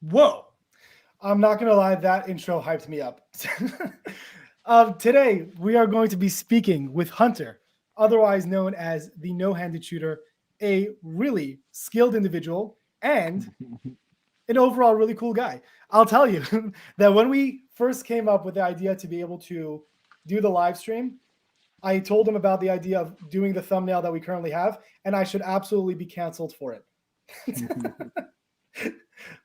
Whoa. I'm not going to lie, that intro hyped me up. Today, we are going to be speaking with Hunter, otherwise known as the no handed shooter, a really skilled individual and an overall really cool guy. I'll tell you that when we first came up with the idea to be able to do the live stream, I told him about the idea of doing the thumbnail that we currently have, and I should absolutely be canceled for it.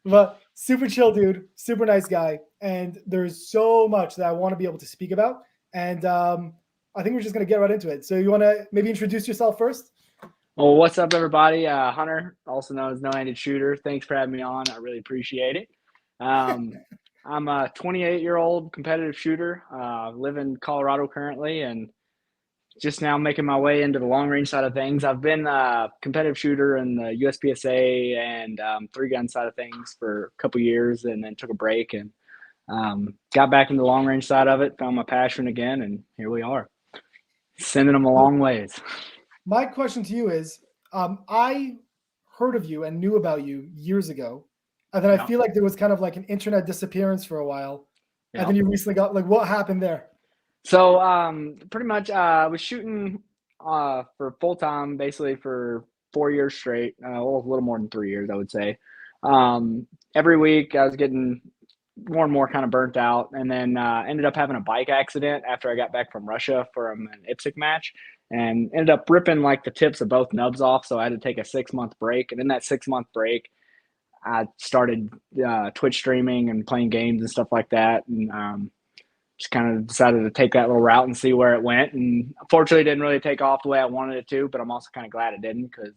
But super chill dude, super nice guy, and there's so much that I want to be able to speak about. And I think we're just gonna get right into it. So you want to maybe introduce yourself first? Well, what's up, everybody? Hunter, also known as No-Handed Shooter. Thanks for having me on. I really appreciate it. Um, I'm a 28-year-old competitive shooter. Live in Colorado currently, and just now making my way into the long range side of things. I've been a competitive shooter in the USPSA and three gun side of things for a couple years, and then took a break and got back into the long range side of it. Found my passion again, and here we are, sending them a long ways. My question to you is, I heard of you and knew about you years ago, and then I Yeah, feel like there was kind of like an internet disappearance for a while, and yeah. then you recently got like what happened there? So pretty much I was shooting for full time basically for 4 years straight. Well, a little more than 3 years, I would say. Every week I was getting more and more kind of burnt out, and then ended up having a bike accident after I got back from Russia from an IPSC match, and ended up ripping like the tips of both nubs off. So I had to take a 6 month break, and in that 6 month break, I started Twitch streaming and playing games and stuff like that, and just kind of decided to take that little route and see where it went. And unfortunately, it didn't really take off the way I wanted it to. But I'm also kind of glad it didn't, because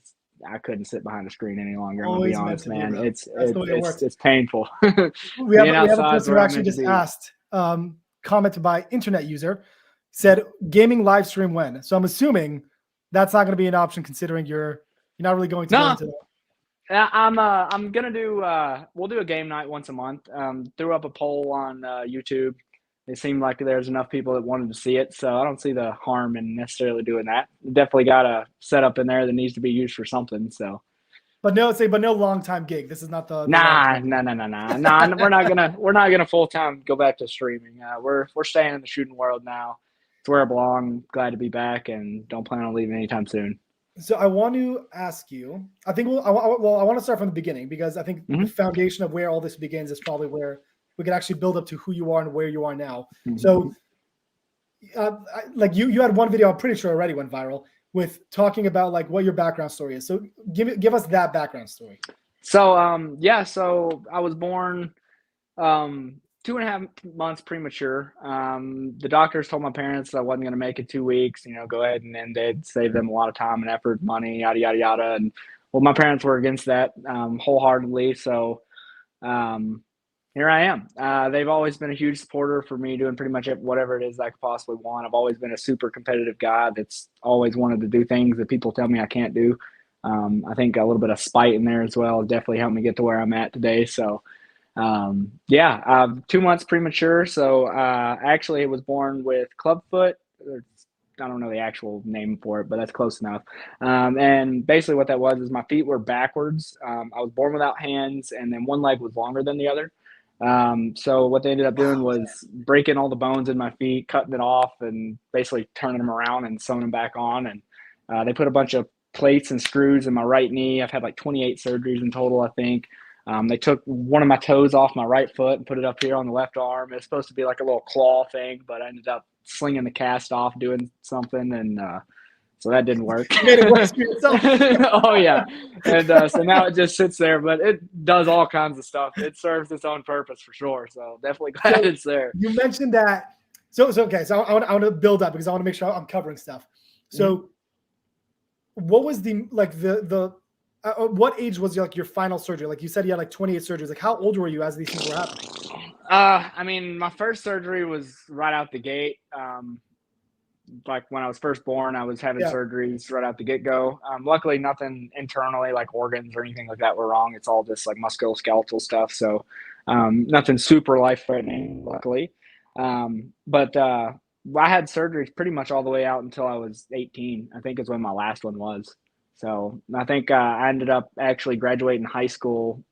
I couldn't sit behind a screen any longer. I'm gonna be Always meant honest, to be, man. bro. It's That's the it's way it it's works. it's painful. We have Being we have a outside is person who where I'm actually meant to just be. asked, commented by internet user, said gaming live stream when. So I'm assuming that's not going to be an option considering you're not really going to go No, into that. I'm gonna do. We'll do a game night once a month. Threw up a poll on YouTube. It seemed like there's enough people that wanted to see it, so I don't see the harm in necessarily doing that. Definitely got a setup in there that needs to be used for something. So But no long time gig. This is not the long nah, term nah, gig. nah, nah, nah, nah. We're not gonna full time go back to streaming. We're staying in the shooting world now. It's where I belong. Glad to be back, and don't plan on leaving anytime soon. So I want to ask you. I think I want to start from the beginning because I think the Hmm. foundation of where all this begins is probably where we can actually build up to who you are and where you are now. Hmm. So like you had one video I'm pretty sure already went viral with talking about like what your background story is. So give us that background story. So yeah, so I was born 2.5 months premature. The doctors told my parents I wasn't going to make it 2 weeks. Go ahead and end it, save them a lot of time and effort, money, yada yada yada. And well, my parents were against that wholeheartedly. So um, here I am. They've always been a huge supporter for me doing pretty much whatever it is I could possibly want. I've always been a super competitive guy that's always wanted to do things that people tell me I can't do. I think a little bit of spite in there as well definitely helped me get to where I'm at today. So yeah, 2 months premature. So actually, it was born with clubfoot. I don't know the actual name for it, but that's close enough. And basically, what that was is my feet were backwards. I was born without hands, and then one leg was longer than the other. So what they ended up doing Wow. was breaking all the bones in my feet, cutting it off, and basically turning them around and sewing them back on. And they put a bunch of plates and screws in my right knee. I've had like 28 surgeries in total, I think. They took one of my toes off my right foot and put it up here on the left arm. It's supposed to be like a little claw thing, but I ended up slinging the cast off doing something, and so that didn't work. You made it worse for yourself. Oh yeah, and so now it just sits there, but it does all kinds of stuff. It serves its own purpose for sure. So definitely glad So it's there. you mentioned that. So okay. So I want to build up because I want to make sure I'm covering stuff. Mhm. So what was the like the what age was like your final surgery? Like you said, you had like 28 surgeries. Like how old were you as these things were happening? I mean, my first surgery was right out the gate. Like when I was first born, I was having Yeah. surgeries right out the get go. Luckily, nothing internally like organs or anything like that were wrong. It's all just like musculoskeletal stuff. So nothing super life threatening, luckily. But I had surgeries pretty much all the way out until I was 18, I think is when my last one was. So I think I ended up actually graduating high school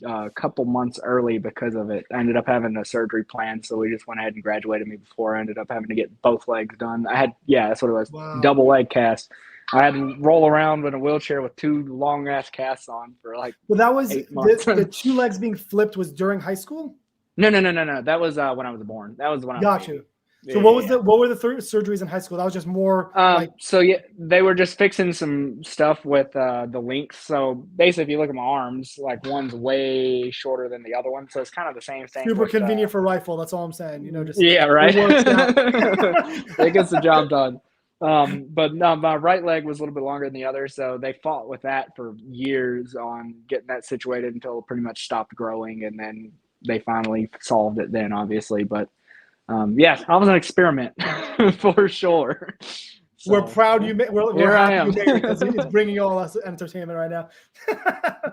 a couple months early because of it. I ended up having a surgery planned, so we just went ahead and graduated me before I ended up having to get both legs done. That's what it was, Wow. double leg cast. I had to roll around in a wheelchair with 2 long ass casts on for like Well, that was 8 months. the 2 legs being flipped was during high school. No. That was when I was born. That was when I was Got baby. you. So what were the surgeries in high school? That was just more so yeah, they were just fixing some stuff with the links. So basically, if you look at my arms, like one's way shorter than the other one, so it's kind of the same thing. Super convenient for rifle. That's all I'm saying. You know, just yeah, right. It It gets the job done. But no, my right leg was a little bit longer than the other, so they fought with that for years on getting that situated until it pretty much stopped growing, and then they finally solved it. Then, obviously, but. Yes, I was an experiment for sure. So, we're proud you made. We're I happy am. you made it because it's bringing you all us entertainment right now.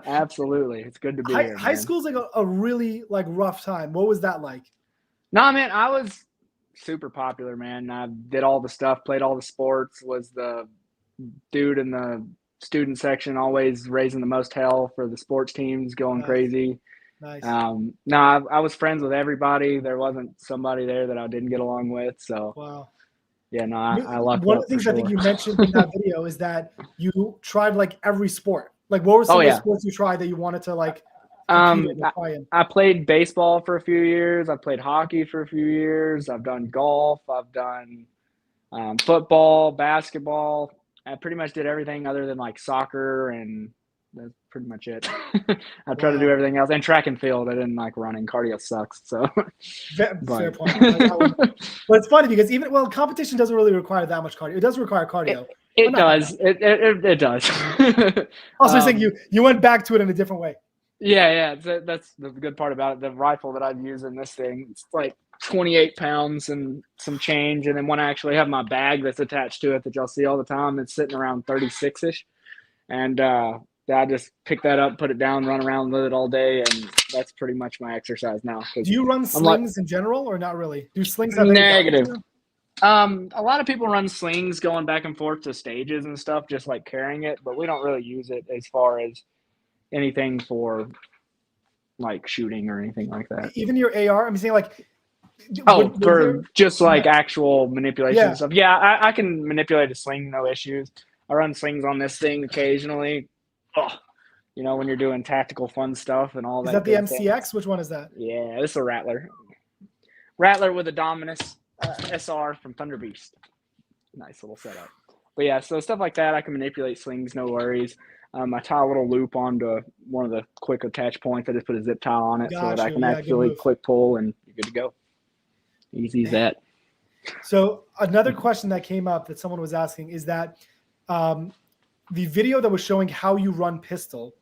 Absolutely, it's good to be here. High school's like a really like rough time. What was that like? No, man, I was super popular, man. I did all the stuff, played all the sports, was the dude in the student section, always raising the most hell for the sports teams, going crazy. Nice. No, I was friends with everybody. There wasn't somebody there that I didn't get along with. So, wow. Yeah, no, I lucked One up of the things for I think sure. you mentioned in that video is that you tried like every sport. Like, what were some of the sports you tried that you wanted to like compete in or try in? I played baseball for a few years. I played hockey for a few years. I've done golf. I've done football, basketball. I pretty much did everything other than like soccer, and that's pretty much it. I tried to do everything else, and track and field. I didn't like running. Cardio sucks. So fair point. But it's funny because competition doesn't really require that much cardio. It does require cardio. It does. It does. Also, I think you went back to it in a different way. Yeah. That's the good part about it. The rifle that I'd use in this thing, it's like 28 pounds and some change. And then when I actually have my bag that's attached to it that y'all see all the time, it's sitting around 36-ish. And I just pick that up, put it down, run around with it all day. And that's pretty much my exercise now. Do you run slings in general or not really? Do slings have negative? A lot of people run slings going back and forth to stages and stuff, just like carrying it, but we don't really use it as far as anything for like shooting or anything like that. Even your AR, I'm saying like just like actual manipulation and stuff. Yeah, I can manipulate a sling, no issues. I run slings on this thing occasionally. When you're doing tactical fun stuff and all that. Is that the MCX? Which one is that? Yeah, this is a Rattler. Rattler with a Dominus SR from Thunder Beast. Nice little setup. But yeah, so stuff like that, I can manipulate slings, no worries. I tie a little loop onto one of the quick attach points. I just put a zip tie on it so that I can actually quick pull and you're good to go. Easy as that. So another question that came up that someone was asking is that the video that was showing how you run pistol,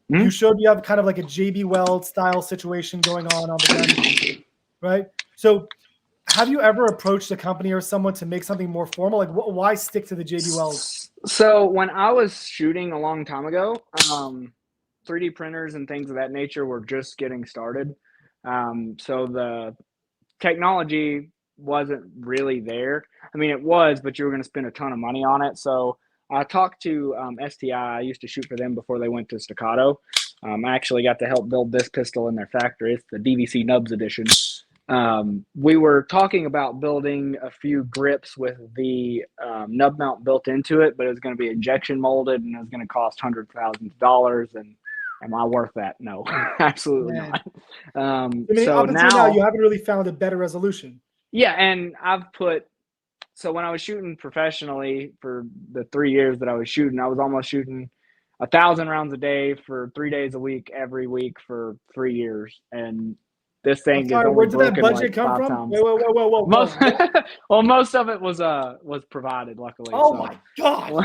you showed you have kind of like a JB Weld style situation going on the gun, right? So have you ever approached a company or someone to make something more formal? Like, why stick to the JB Weld? So when I was shooting a long time ago, 3D printers and things of that nature were just getting started. So the technology wasn't really there. I mean, it was, but you were going to spend a ton of money on it. So I talked to STI. I used to shoot for them before they went to Staccato. I actually got to help build this pistol in their factory. It's the DVC Nubs edition. We were talking about building a few grips with the nub mount built into it, but it was going to be injection molded and it was going to cost hundreds of thousands of dollars. And am I worth that? No, absolutely not. So now you haven't really found a better resolution. Yeah, and so when I was shooting professionally for the 3 years that I was shooting, I was almost shooting 1,000 rounds a day for 3 days a week, every week for 3 years. And this thing is only where did that budget like come 5 from? times. Whoa. Most of it was provided, luckily. Oh my God!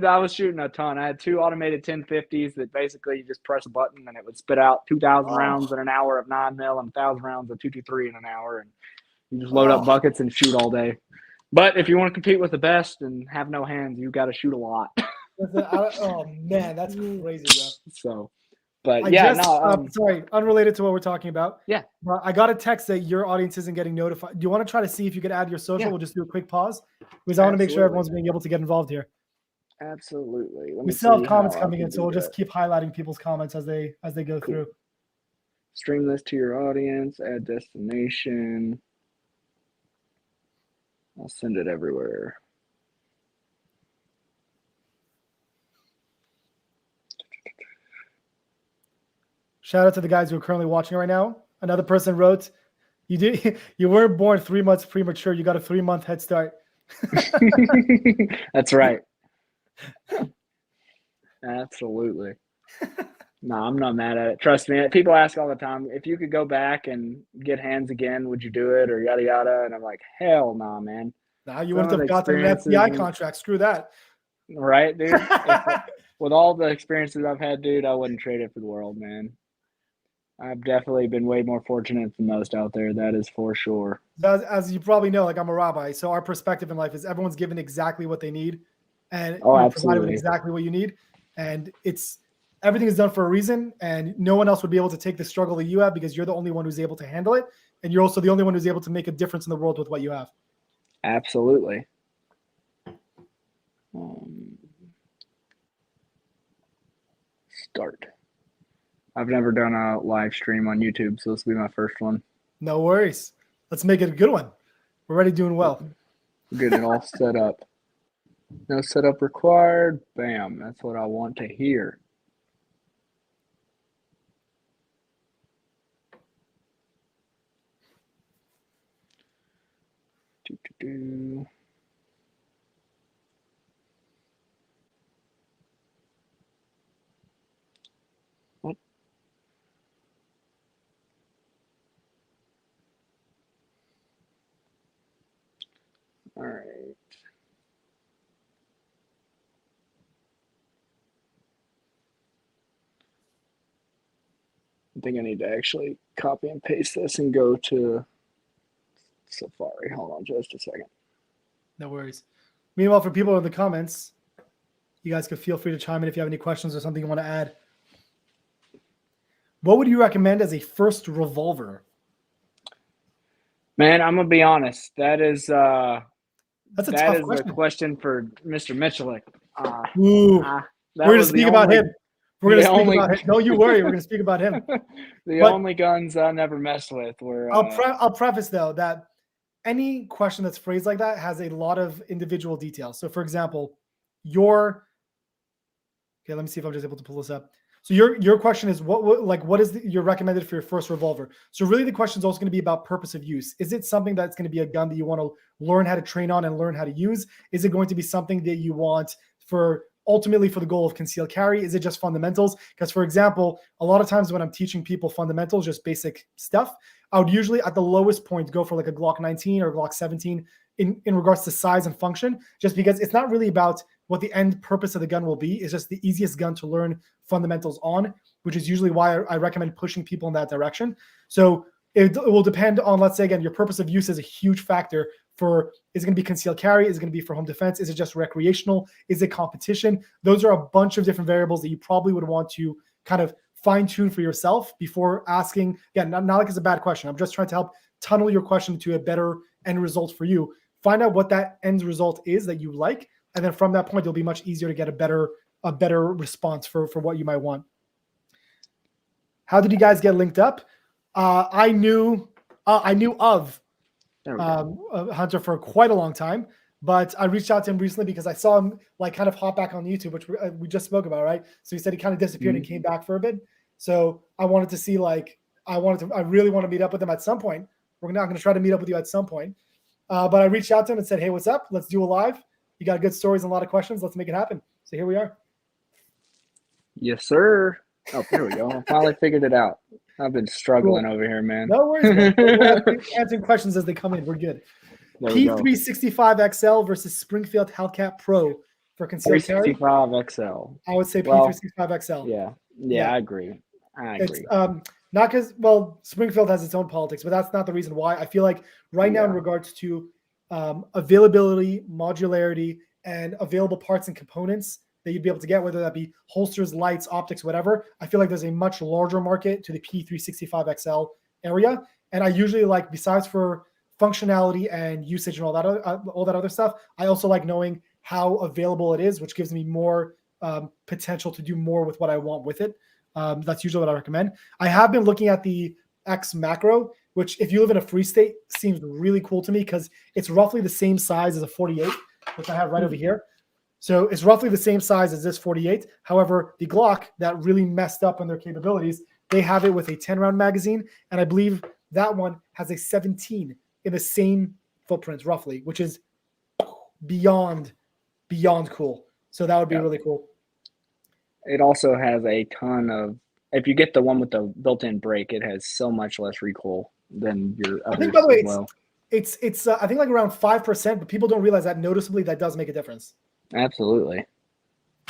I was shooting a ton. I had 2 automated 1050s that basically you just press a button and it would spit out 2,000 rounds in an hour of 9mm and 1,000 rounds of 223 in an hour, and you just load up buckets and shoot all day. But if you want to compete with the best and have no hands, you got to shoot a lot. Oh man, that's crazy, bro. So. But sorry, unrelated to what we're talking about. Yeah. I got a text that your audience isn't getting notified. Do you want to try to see if you could add your social? Yeah. We'll just do a quick pause because I want to make sure everyone's being able to get involved here. Absolutely. Let We me still have see comments how I coming can in, so do we'll that. just keep highlighting people's comments as they go Cool. through. Stream this to your audience, add destination. I'll send it everywhere. Shout out to the guys who are currently watching right now. Another person wrote, you weren't born 3 months premature. You got a 3-month head start." That's right. Absolutely. No, I'm not mad at it. Trust me. People ask all the time, if you could go back and get hands again, would you do it, or yada yada? And I'm like, hell nah, man. Nah, you Some wouldn't of the have gotten an experiences, FBI contract. Screw that. right, dude? With all the experiences I've had, dude, I wouldn't trade it for the world, man. I've definitely been way more fortunate than most out there. That is for sure. As you probably know, like, I'm a rabbi, so our perspective in life is everyone's given exactly what they need, and Oh, you're provided with absolutely. exactly what you need, and everything is done for a reason, and no one else would be able to take the struggle that you have because you're the only one who's able to handle it, and you're also the only one who's able to make a difference in the world with what you have. Absolutely. Start. I've never done a live stream on YouTube, so this will be my first one. No worries. Let's make it a good one. We're already doing well. Getting it all set up. No setup required. Bam. That's what I want to hear. Do. What? All right. I think I need to actually copy and paste this and go to Safari. Hold on just a second. No worries. Meanwhile, for people in the comments, you guys can feel free to chime in if you have any questions or something you want to add. What would you recommend as a first revolver? Man, I'm gonna be honest. That is That's a tough a question. question for Mr. Michelik. Ooh, That we're going to was speak about him. We're going to speak about him. Don't you worry. We're going to speak about him. The But only guns I never messed with were. I'll preface, though, that any question that's phrased like that has a lot of individual details. So, for example, okay, let me see if I'm just able to pull this up. So your question is what is your recommended for your first revolver? So really the question is also going to be about purpose of use. Is it something that's going to be a gun that you want to learn how to train on and learn how to use? Is it going to be something that you want ultimately for the goal of concealed carry? Is it just fundamentals? Because, for example, a lot of times when I'm teaching people fundamentals, just basic stuff, I would usually at the lowest point go for like a Glock 19 or Glock 17 in regards to size and function, just because it's not really about what the end purpose of the gun will be. It's just the easiest gun to learn fundamentals on, which is usually why I recommend pushing people in that direction. So it will depend on, let's say, again, your purpose of use is a huge factor for, is it going to be concealed carry? Is it going to be for home defense? Is it just recreational? Is it competition? Those are a bunch of different variables that you probably would want to kind of fine tune for yourself before asking. Again, not like it's a bad question. I'm just trying to help tunnel your question to a better end result for you. Find out what that end result is that you like. And then from that point, it'll be much easier to get a better response for what you might want. How did you guys get linked up? I knew of Hunter for quite a long time, but I reached out to him recently because I saw him like kind of hop back on YouTube, which we just spoke about, right? So he said he kind of disappeared and came back for a bit. So I wanted to see, I really want to meet up with him at some point. We're not going to try to meet up with you at some point. But I reached out to him and said, hey, what's up? Let's do a live. You got good stories and a lot of questions. Let's make it happen. So here we are. Yes, sir. Oh, there we go. I finally figured it out. I've been struggling over here, man. No worries, man. We're answering questions as they come in. We're good. P365XL versus Springfield Hellcat Pro for concealed carry. 365XL. I would say P365XL. Yeah, I agree. It's not because, Springfield has its own politics, but that's not the reason why. I feel like right now in regards to availability, modularity, and available parts and components that you'd be able to get, whether that be holsters, lights, optics, whatever, I feel like there's a much larger market to the P365XL area. And I usually besides for functionality and usage and all that other stuff, I also like knowing how available it is, which gives me more potential to do more with what I want with it. That's usually what I recommend. I have been looking at the X macro, which if you live in a free state seems really cool to me because it's roughly the same size as a 48, which I have right over here. So it's roughly the same size as this 48. However, the Glock that really messed up on their capabilities, they have it with a 10-round magazine, and I believe that one has a 17 in the same footprint roughly, which is beyond cool. So that would be really cool. It also has a ton of, if you get the one with the built-in brake, it has so much less recoil than your others. I think, by the way, as well. it's I think like around 5%, but people don't realize that noticeably that does make a difference. Absolutely.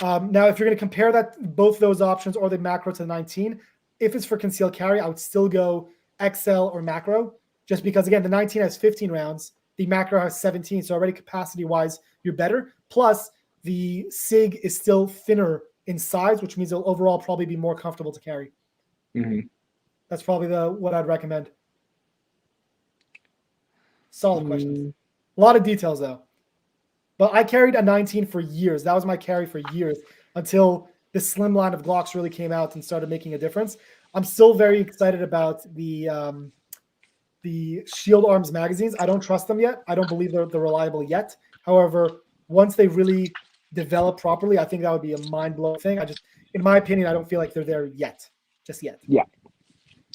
Now, if you're going to compare that both those options or the macro to the 19, if it's for concealed carry, I would still go XL or macro, just because again the 19 has 15 rounds, the macro has 17, so already capacity-wise you're better. Plus the SIG is still thinner in size, which means it'll overall probably be more comfortable to carry. Mm-hmm. That's probably what I'd recommend. Solid questions. A lot of details though. But I carried a 19 for years. That was my carry for years until the slim line of Glocks really came out and started making a difference. I'm still very excited about the Shield Arms magazines. I don't trust them yet. I don't believe they're reliable yet. However, once they really develop properly, I think that would be a mind-blowing thing. In my opinion, I don't feel like they're there yet, just yet. Yeah,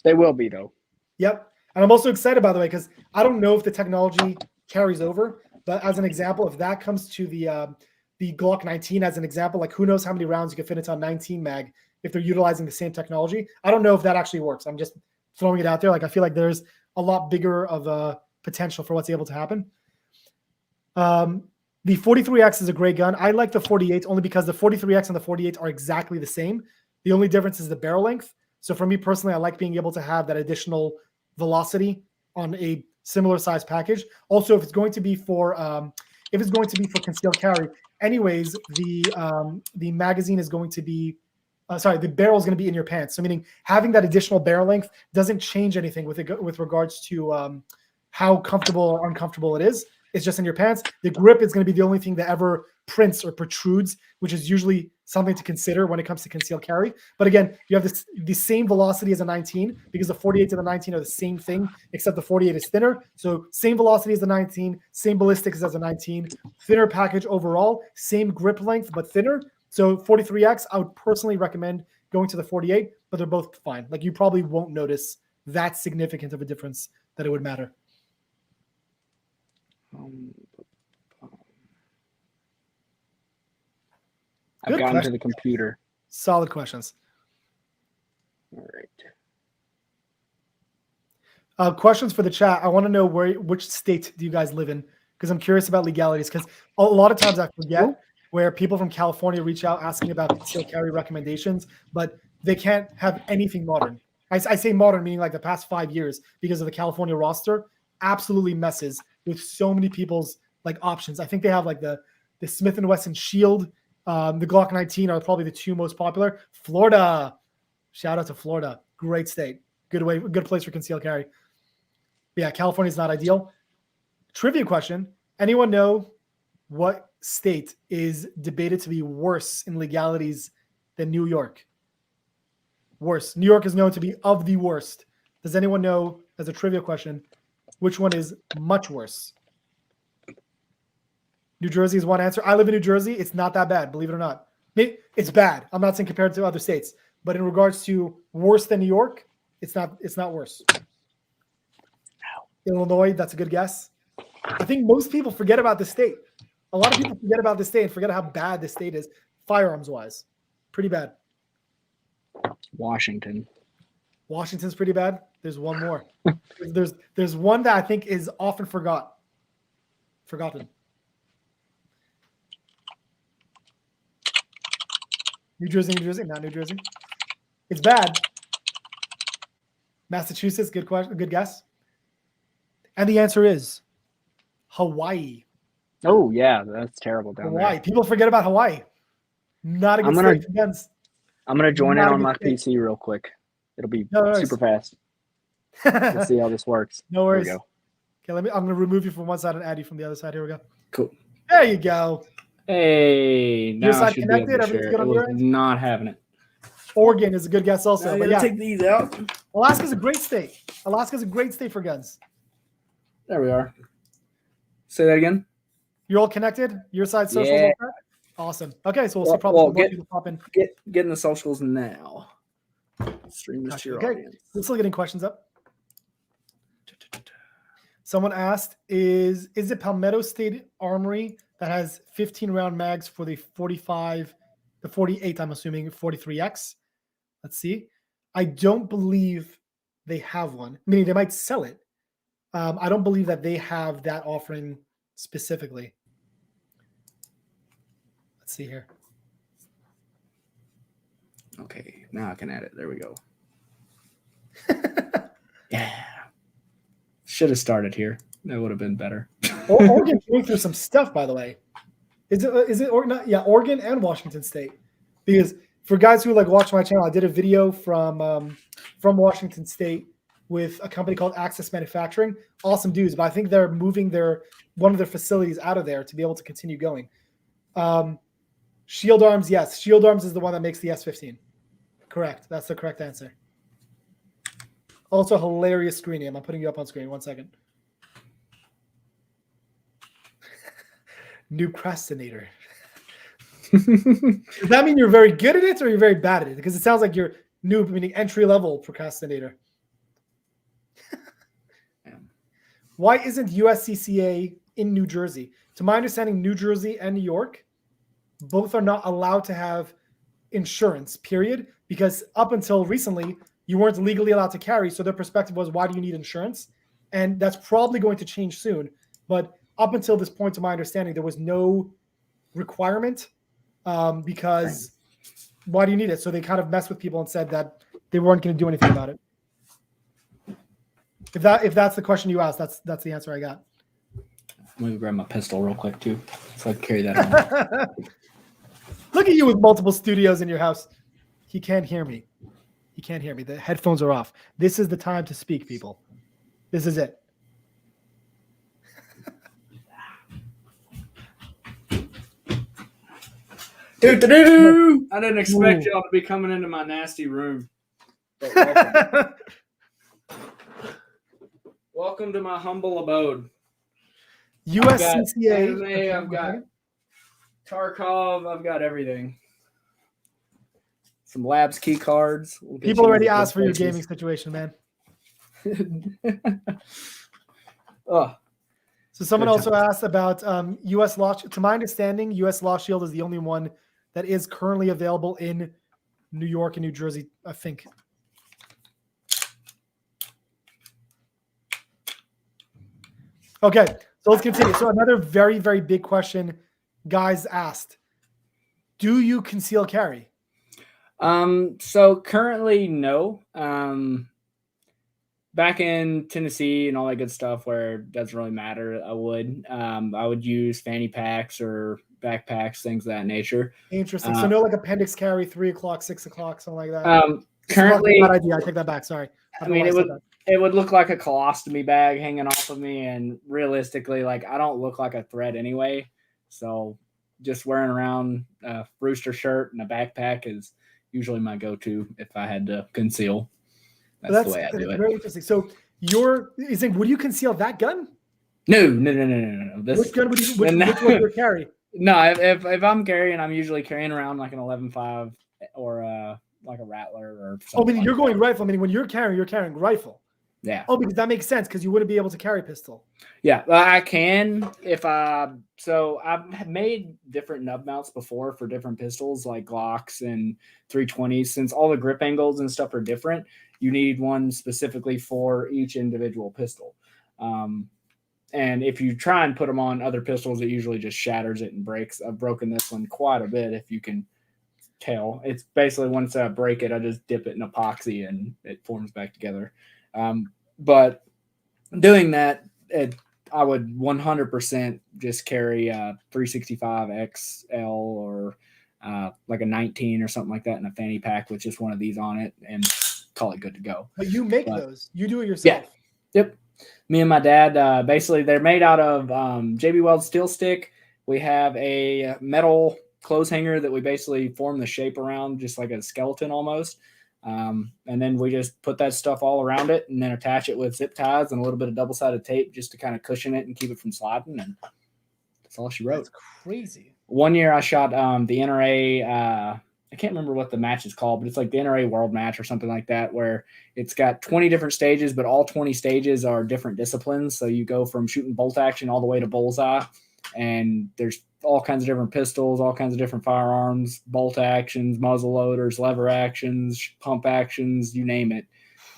they will be though. Yep. And I'm also excited, by the way, because I don't know if the technology carries over. But as an example, if that comes to the Glock 19 as an example, like who knows how many rounds you can fit into a 19 mag if they're utilizing the same technology. I don't know if that actually works. I'm just throwing it out there. Like I feel like there's a lot bigger of a potential for what's able to happen. The 43X is a great gun. I like the 48 only because the 43X and the 48 are exactly the same. The only difference is the barrel length. So for me personally, I like being able to have that additional velocity on a similar size package. Also, if it's going to be for concealed carry, anyways, the magazine is going to be the barrel is going to be in your pants. So meaning having that additional barrel length doesn't change anything with regards to how comfortable or uncomfortable it is. It's just in your pants. The grip is going to be the only thing that ever prints or protrudes, which is usually something to consider when it comes to concealed carry. But again, you have the same velocity as a 19 because the 48 and the 19 are the same thing, except the 48 is thinner. So same velocity as the 19, same ballistics as a 19, thinner package overall, same grip length, but thinner. So 43X, I would personally recommend going to the 48, but they're both fine. Like you probably won't notice that significant of a difference that it would matter. I've gotten to the computer. Solid questions. All right. Questions for the chat. I want to know which state do you guys live in? Because I'm curious about legalities. Because a lot of times I forget where people from California reach out asking about concealed carry recommendations, but they can't have anything modern. I say modern meaning like the past 5 years because of the California roster absolutely messes with so many people's like options. I think they have like the Smith & Wesson Shield, the Glock 19 are probably the two most popular. Florida, shout out to Florida, great state, good place for concealed carry. But yeah, California is not ideal. Trivia question: anyone know what state is debated to be worse in legalities than New York? Worse. New York is known to be of the worst. Does anyone know, as a trivia question, which one is much worse? New Jersey is one answer. I live in New Jersey. It's not that bad, believe it or not. It's bad. I'm not saying compared to other states, but in regards to worse than New York, it's not worse. Illinois, that's a good guess. I think most people forget about the state. A lot of people forget about the state and forget how bad the state is, firearms wise. Pretty bad. Washington's pretty bad. There's one more. There's one that I think is often forgotten. New Jersey, not New Jersey. It's bad. Massachusetts, good question, good guess. And the answer is Hawaii. Oh yeah, that's terrible down Hawaii. there. People forget about Hawaii. Not a good state for guns. I'm gonna join it on my PC real quick. It'll be super fast. Let's see how this works. No worries. Here we go. Okay, I'm gonna remove you from one side and add you from the other side. Here we go. Cool. There you go. Hey, Your now I side should be able connected. to Everything's share. good It on was your end. not having it. Oregon is a good guess Now also. I But gotta yeah, take these out. Alaska's a great state. Alaska's a great state for guns. There we are. Say that again. You're all connected. Your side socials. Yeah. All set? Awesome. Okay, so we'll see Well, probably some more get people pop in. in the socials now. Stream this to your Okay, audience. we're still getting questions up. Someone asked, is it Palmetto State Armory that has 15 round mags for the 45, the 48, I'm assuming 43X? Let's see. I don't believe they have one. Meaning they might sell it. I don't believe that they have that offering specifically. Let's see here. Okay, now I can add it. There we go. Yeah. Should have started here. That would have been better. Oregon's going through some stuff, by the way. Is it Oregon? Yeah, Oregon and Washington State. Because for guys who like watch my channel, I did a video from Washington State with a company called Access Manufacturing. Awesome dudes, but I think they're moving one of their facilities out of there to be able to continue going. Shield Arms, yes. Shield Arms is the one that makes the S15. Correct. That's the correct answer. Also, hilarious screen name. I'm putting you up on screen. 1 second. Noob-crastinator. Does that mean you're very good at it or you're very bad at it? Because it sounds like you're noob, meaning entry-level procrastinator. Why isn't USCCA in New Jersey? To my understanding, New Jersey and New York both are not allowed to have insurance, period, because up until recently, you weren't legally allowed to carry. So their perspective was, why do you need insurance? And that's probably going to change soon. But up until this point, to my understanding, there was no requirement because why do you need it? So they kind of messed with people and said that they weren't going to do anything about it. If that's the question you asked, that's the answer I got. Let me grab my pistol real quick too, so I can carry that on. Look at you with multiple studios in your house. He can't hear me. He can't hear me. The headphones are off. This is the time to speak, people. This is it. Do-do-do-do! I didn't expect y'all to be coming into my nasty room. But welcome. Welcome to my humble abode. USCCA. I've got Tarkov. I've got everything. Some Labs key cards. People already asked for your gaming situation, man. Oh. So someone also asked about U.S. Law. To my understanding, U.S. Law Shield is the only one that is currently available in New York and New Jersey, I think. Okay, so let's continue. So another very, very big question guys asked. Do you conceal carry? So currently, no. Back in Tennessee and all that good stuff where it doesn't really matter, I would use fanny packs or backpacks, things of that nature. Interesting. So no like appendix carry, 3 o'clock, 6 o'clock, something like that. Currently, bad idea. I take that back. Sorry. I mean, it would look like a colostomy bag hanging off of me, and realistically, like I don't look like a threat anyway. So just wearing around a rooster shirt and a backpack is usually my go-to if I had to conceal. That's the way I do it. Very interesting. So would you conceal that gun? No. Which gun would you which one would you carry? No, if I'm carrying, I'm usually carrying around like an 11.5 or like a Rattler or something. Oh, meaning you're going rifle. Meaning when you're carrying rifle. Yeah. Oh, because that makes sense because you wouldn't be able to carry pistol. Yeah, I can so I've made different nub mounts before for different pistols like Glocks and 320s. Since all the grip angles and stuff are different, you need one specifically for each individual pistol. And if you try and put them on other pistols, it usually just shatters it and breaks. I've broken this one quite a bit, if you can tell. It's basically once I break it, I just dip it in epoxy and it forms back together. But doing that, I would 100% just carry a 365 XL or like a 19 or something like that in a fanny pack with just one of these on it and call it good to go. But you make those. You do it yourself. Yeah. Yep. Me and my dad, basically they're made out of JB Weld steel stick We have a metal clothes hanger that we basically form the shape around, just like a skeleton almost. And then we just put that stuff all around it and then attach it with zip ties and a little bit of double-sided tape just to kind of cushion it and keep it from sliding. And that's all she wrote. That's crazy. One year I shot the NRA. I can't remember what the match is called, but it's like the NRA World Match or something like that, where it's got 20 different stages, but all 20 stages are different disciplines. So you go from shooting bolt action all the way to bullseye, and there's all kinds of different pistols, all kinds of different firearms, bolt actions, muzzle loaders, lever actions, pump actions, you name it.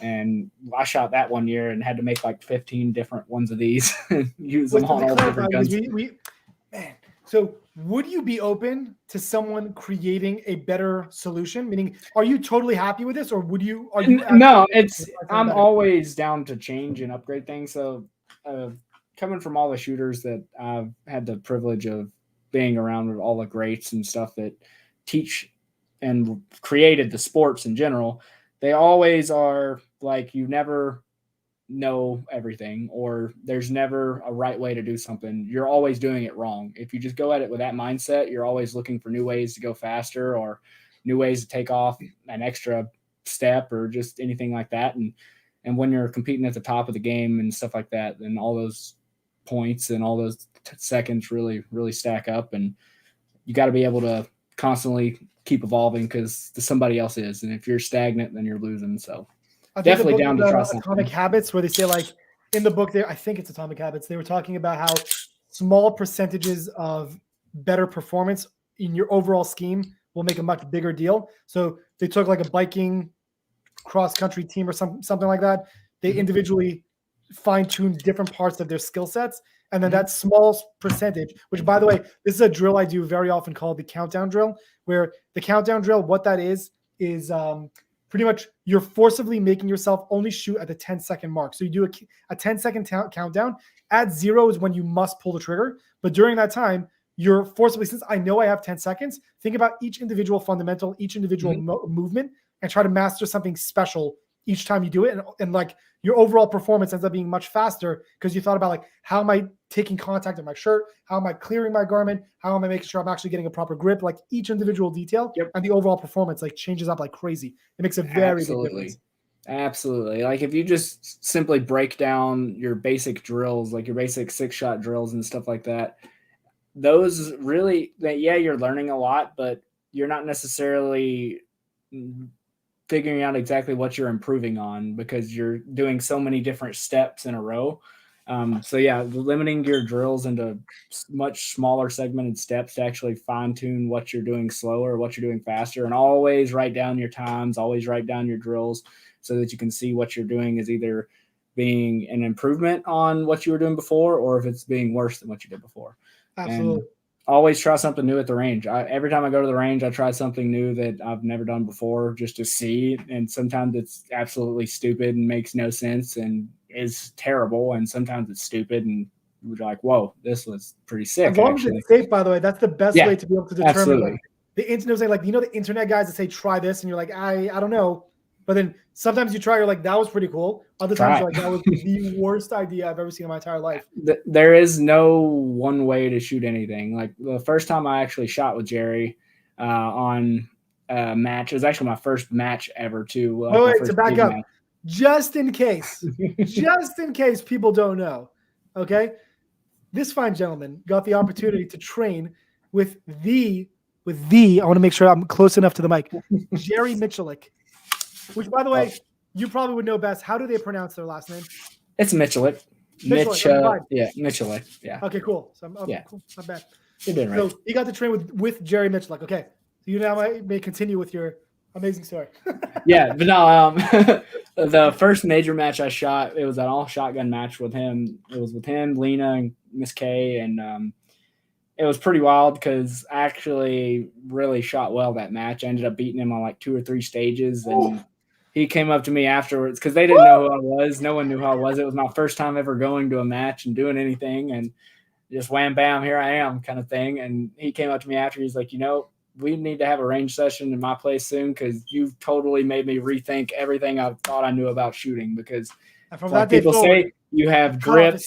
And I shot that one year and had to make like 15 different ones of these and use them on all different guns. Man, so would you be open to someone creating a better solution? Meaning, are you totally happy with this, or would you? Are you? No, I'm always down to change and upgrade things. So, coming from all the shooters that I've had the privilege of being around with, all the greats and stuff that teach and created the sports in general, they always are like, you never know everything, or there's never a right way to do something. You're always doing it wrong. If you just go at it with that mindset, you're always looking for new ways to go faster or new ways to take off an extra step or just anything like that. And when you're competing at the top of the game and stuff like that, then all those points and all those seconds really, really stack up, and you got to be able to constantly keep evolving because somebody else is. And if you're stagnant, then you're losing. So definitely down to trust Atomic Habits, where they say, like, in the book there, I think it's Atomic Habits, they were talking about how small percentages of better performance in your overall scheme will make a much bigger deal. So they took like a biking cross-country team or something like that. They individually fine-tuned different parts of their skill sets. And then that small percentage, which, by the way, this is a drill I do very often called the countdown drill, where the countdown drill, what that is pretty much you're forcibly making yourself only shoot at the 10-second mark. So you do a 10-second countdown. At 0 is when you must pull the trigger. But during that time, you're forcibly, since I know I have 10 seconds, think about each individual fundamental, each individual movement, and try to master something special each time you do it. And like your overall performance ends up being much faster because you thought about, like, how am I taking contact with my shirt? How am I clearing my garment? How am I making sure I'm actually getting a proper grip? Like each individual detail and the overall performance like changes up like crazy. It makes a very big difference. Absolutely. Like if you just simply break down your basic drills, like your basic 6-shot drills and stuff like that, those really, you're learning a lot, but you're not necessarily figuring out exactly what you're improving on because you're doing so many different steps in a row. Limiting your drills into much smaller segmented steps to actually fine tune what you're doing slower, what you're doing faster, and always write down your times, always write down your drills so that you can see what you're doing is either being an improvement on what you were doing before or if it's being worse than what you did before. Absolutely. And always try something new at the range. Every time I go to the range, I try something new that I've never done before just to see. And sometimes it's absolutely stupid and makes no sense and is terrible. And sometimes it's stupid and you're like, whoa, this was pretty sick. As long as it's safe, by the way, that's the best way to be able to determine. Like, the internet, like, the internet guys that say, try this. And you're like, I don't know. But then sometimes you try, you're like, that was pretty cool. Other times you're like, that was the worst idea I've ever seen in my entire life. There is no one way to shoot anything. Like the first time I actually shot with Jerry on a match, it was actually my first match ever too. Wait, to back up, just in case people don't know, okay? This fine gentleman got the opportunity to train with I want to make sure I'm close enough to the mic, Jerry Michalik. Which, by the way, you probably would know best. How do they pronounce their last name? It's Michalik. Michalik. Yeah. Okay, cool. So cool. Not bad. You did right. So he got to train with Jerry Michalik. Okay. So you now may continue with your amazing story. Yeah, but no, the first major match I shot, it was an all shotgun match with him. It was with him, Lena, and Miss K, and it was pretty wild because I actually really shot well that match. I ended up beating him on like 2 or 3 stages, and he came up to me afterwards because they didn't know who I was. No one knew who I was. It was my first time ever going to a match and doing anything, and just wham, bam, here I am kind of thing. And he came up to me after. He's like, we need to have a range session in my place soon because you've totally made me rethink everything I thought I knew about shooting because from that people say you have grip.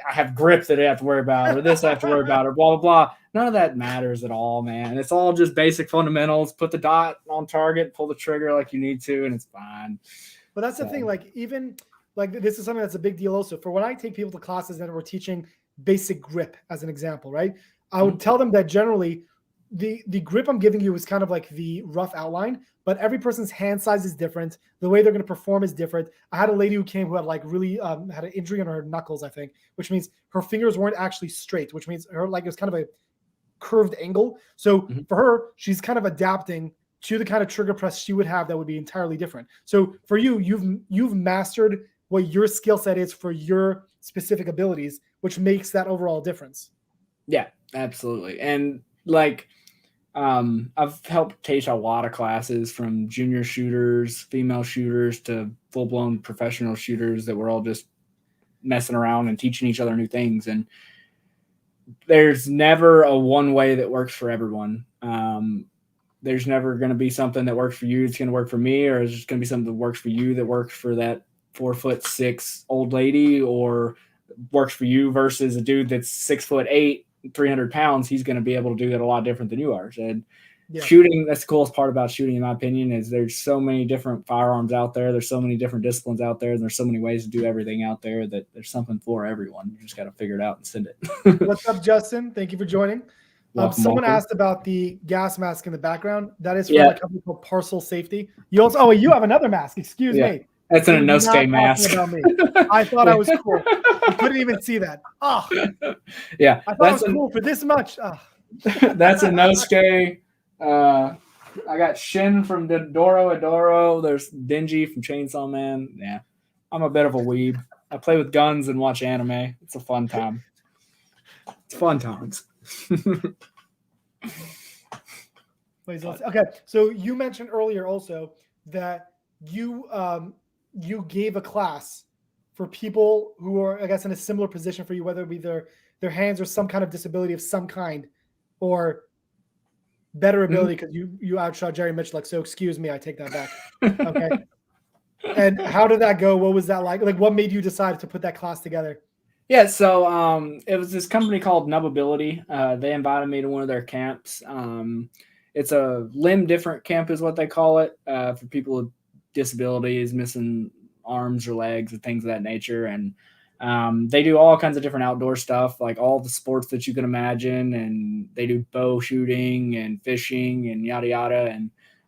I have grip that I have to worry about, or this I have to worry about, or blah, blah, blah. None of that matters at all, man. It's all just basic fundamentals. Put the dot on target, pull the trigger like you need to, and it's fine. But that's the thing, like, even like this is something that's a big deal also. For when I take people to classes that we're teaching basic grip as an example, right? I would tell them that generally the grip I'm giving you is kind of like the rough outline, but every person's hand size is different. The way they're going to perform is different. I had a lady who came who had like really had an injury on her knuckles, I think, which means her fingers weren't actually straight, which means her like it was kind of a curved angle. So for her, she's kind of adapting to the kind of trigger press she would have that would be entirely different. So for you, you've mastered what your skill set is for your specific abilities, which makes that overall difference. Yeah, absolutely. And like, I've helped teach a lot of classes from junior shooters, female shooters to full-blown professional shooters that were all just messing around and teaching each other new things. And there's never a one way that works for everyone. There's never going to be something that works for you. It's going to work for me, or it's just going to be something that works for you that works for that 4'6" old lady, or works for you versus a dude that's 6'8", 300 pounds. He's going to be able to do that a lot different than you are. And shooting, that's the coolest part about shooting, in my opinion, is there's so many different firearms out there. There's so many different disciplines out there. And there's so many ways to do everything out there that there's something for everyone. You just got to figure it out and send it. What's up, Justin? Thank you for joining. Someone asked about the gas mask in the background. That is from a company called Parcel Safety. You also, you have another mask. Excuse me. That's an Inosuke mask. About me. I thought I was cool. You couldn't even see that. Oh, yeah. I thought I was cool for this much. Oh. That's a Inosuke. I got Shin from Adoro. There's Denji from Chainsaw Man. Yeah, I'm a bit of a weeb. I play with guns and watch anime. It's a fun time. It's fun times. Okay, so you mentioned earlier also that you gave a class for people who are, I guess, in a similar position for you, whether it be their hands or some kind of disability of some kind, or better ability, because you outshot Jerry Mitchell. So excuse me, I take that back. Okay. And how did that go? What was that like? Like, what made you decide to put that class together? Yeah, so it was this company called Nubability. They invited me to one of their camps. It's a limb different camp is what they call it, for people with disabilities, missing arms or legs and things of that nature. And they do all kinds of different outdoor stuff, like all the sports that you can imagine. And they do bow shooting and fishing and yada, yada.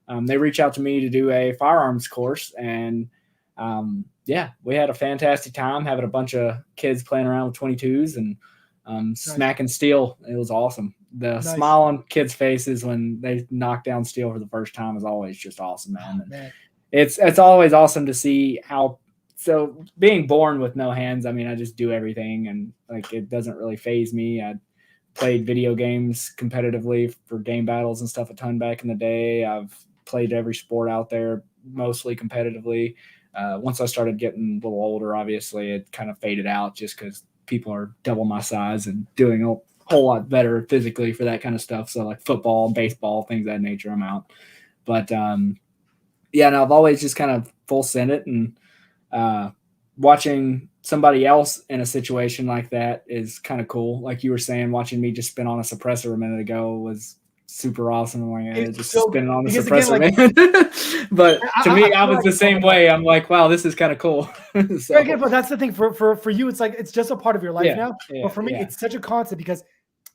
And they reach out to me to do a firearms course. And yeah, we had a fantastic time having a bunch of kids playing around with 22s and smacking steel. It was awesome. The smile on kids' faces when they knock down steel for the first time is always just awesome, man. Oh, man. It's always awesome to see how. So being born with no hands, I mean, I just do everything, and like it doesn't really faze me. I played video games competitively for game battles and stuff a ton back in the day. I've played every sport out there, mostly competitively. Once I started getting a little older, obviously it kind of faded out just because people are double my size and doing a whole lot better physically for that kind of stuff. So like football, baseball, things of that nature, I'm out. But yeah, and I've always just kind of full send it, and watching somebody else in a situation like that is kind of cool. Like you were saying, watching me just spin on a suppressor a minute ago was super awesome. I'm like, just spinning on the suppressor, again, man. But to me, I was the same way. I'm like, wow, this is kind of cool. So. Again, but that's the thing for you. It's like, it's just a part of your life now. But for me, it's such a concept, because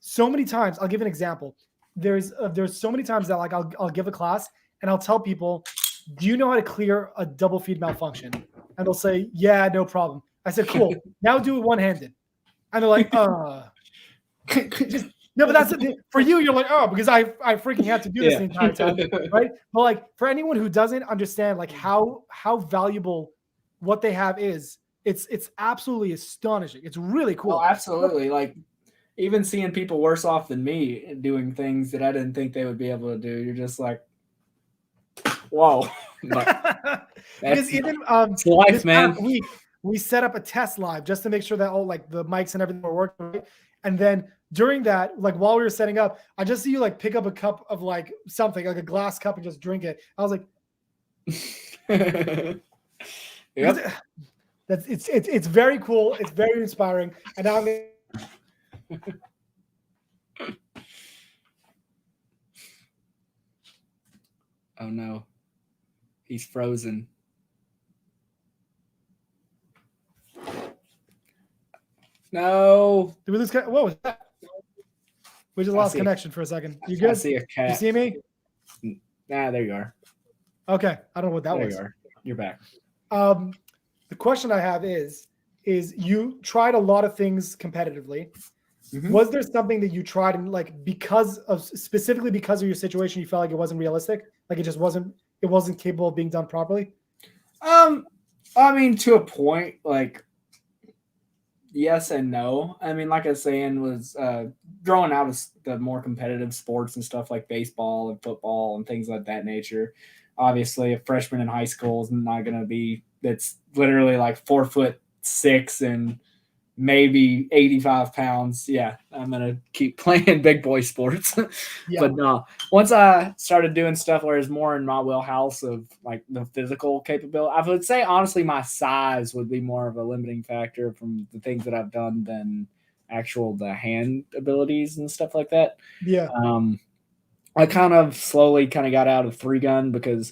so many times, I'll give an example. There's so many times that like I'll give a class and I'll tell people, do you know how to clear a double feed malfunction? And they'll say, yeah, no problem. I said, cool. Now do it one-handed. And they're like, just, no, but that's the thing. For you, you're like, oh, because I freaking had to do this the entire time, right? But like for anyone who doesn't understand like how valuable what they have is, it's absolutely astonishing. It's really cool. Oh, absolutely. Like even seeing people worse off than me doing things that I didn't think they would be able to do, you're just like, whoa. But because even it's life, man. Week, we set up a test live just to make sure that all like the mics and everything were working, right? And then during that, like while we were setting up, I just see you like pick up a cup of like something, like a glass cup, and just drink it. I was like, yep. It's very cool. It's very inspiring. And now I'm gonna Oh no, he's frozen. No. Did we lose? What was that? We just lost connection for a second. You good? I see a cat. You see me? Nah, there you are. Okay. I don't know what that was. There you are. You're back. The question I have is you tried a lot of things competitively. Mhm. Was there something that you tried and like specifically because of your situation, you felt like it wasn't realistic? Like it wasn't capable of being done properly? I mean, to a point, like yes and no. I mean, like I was saying, was growing out of the more competitive sports and stuff like baseball and football and things like that nature. Obviously, a freshman in high school is not going to be that's literally like 4'6" and maybe 85 pounds. Yeah, I'm going to keep playing big boy sports. Yeah. But no, once I started doing stuff where it's more in my wheelhouse of like the physical capability, I would say honestly my size would be more of a limiting factor from the things that I've done than the hand abilities and stuff like that. Yeah. I kind of slowly got out of 3-gun because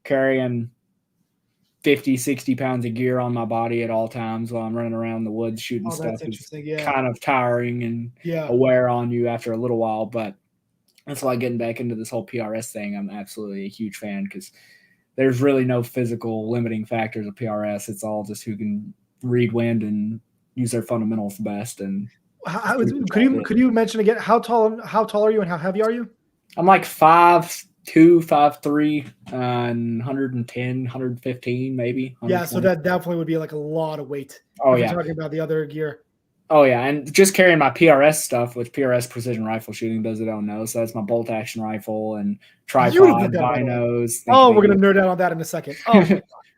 carrying 50, 60 pounds of gear on my body at all times while I'm running around the woods shooting stuff is kind of tiring and a wear on you after a little while. But that's why getting back into this whole PRS thing, I'm absolutely a huge fan because there's really no physical limiting factors of PRS. It's all just who can read wind and use their fundamentals best. And could you mention again how tall are you and how heavy are you? I'm like 5'2", 5'3", and 110, 115 maybe. Yeah, so that definitely would be like a lot of weight. Oh yeah, talking about the other gear. Oh yeah, and just carrying my PRS stuff, which PRS precision rifle shooting, those that don't know. So that's my bolt action rifle and tripod, binos. Oh, we're gonna nerd out on that in a second.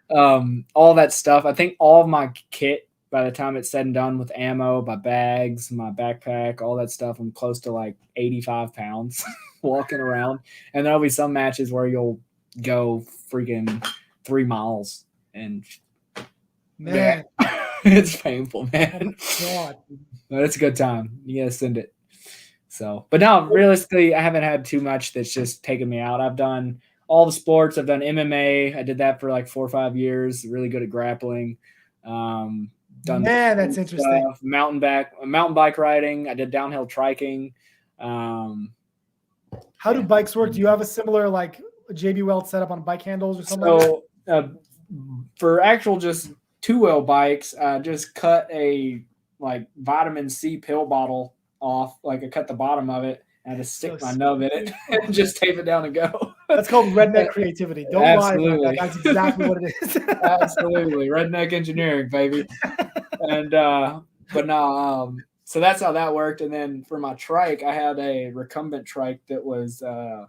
Oh, all that stuff. I think all of my kit, by the time it's said and done with ammo, my bags, my backpack, all that stuff, I'm close to like 85 pounds walking around. And there'll be some matches where you'll go freaking 3 miles and man. It's painful, man. Oh God. But it's a good time. You gotta send it. So, but no, realistically, I haven't had too much that's just taken me out. I've done all the sports. I've done MMA. I did that for like 4 or 5 years. Really good at grappling. Done that's interesting. Stuff, mountain bike riding. I did downhill triking. How do bikes work? Do you have a similar like JB Weld setup on bike handles or something? So for actual just 2-wheel bikes, just cut a like vitamin C pill bottle off. Like I cut the bottom of it and I just stick my nub in it and just tape it down and go. That's called redneck creativity. Don't lie about that. That's exactly what it is. Absolutely. Redneck engineering, baby. And but no, so that's how that worked. And then for my trike, I had a recumbent trike that was a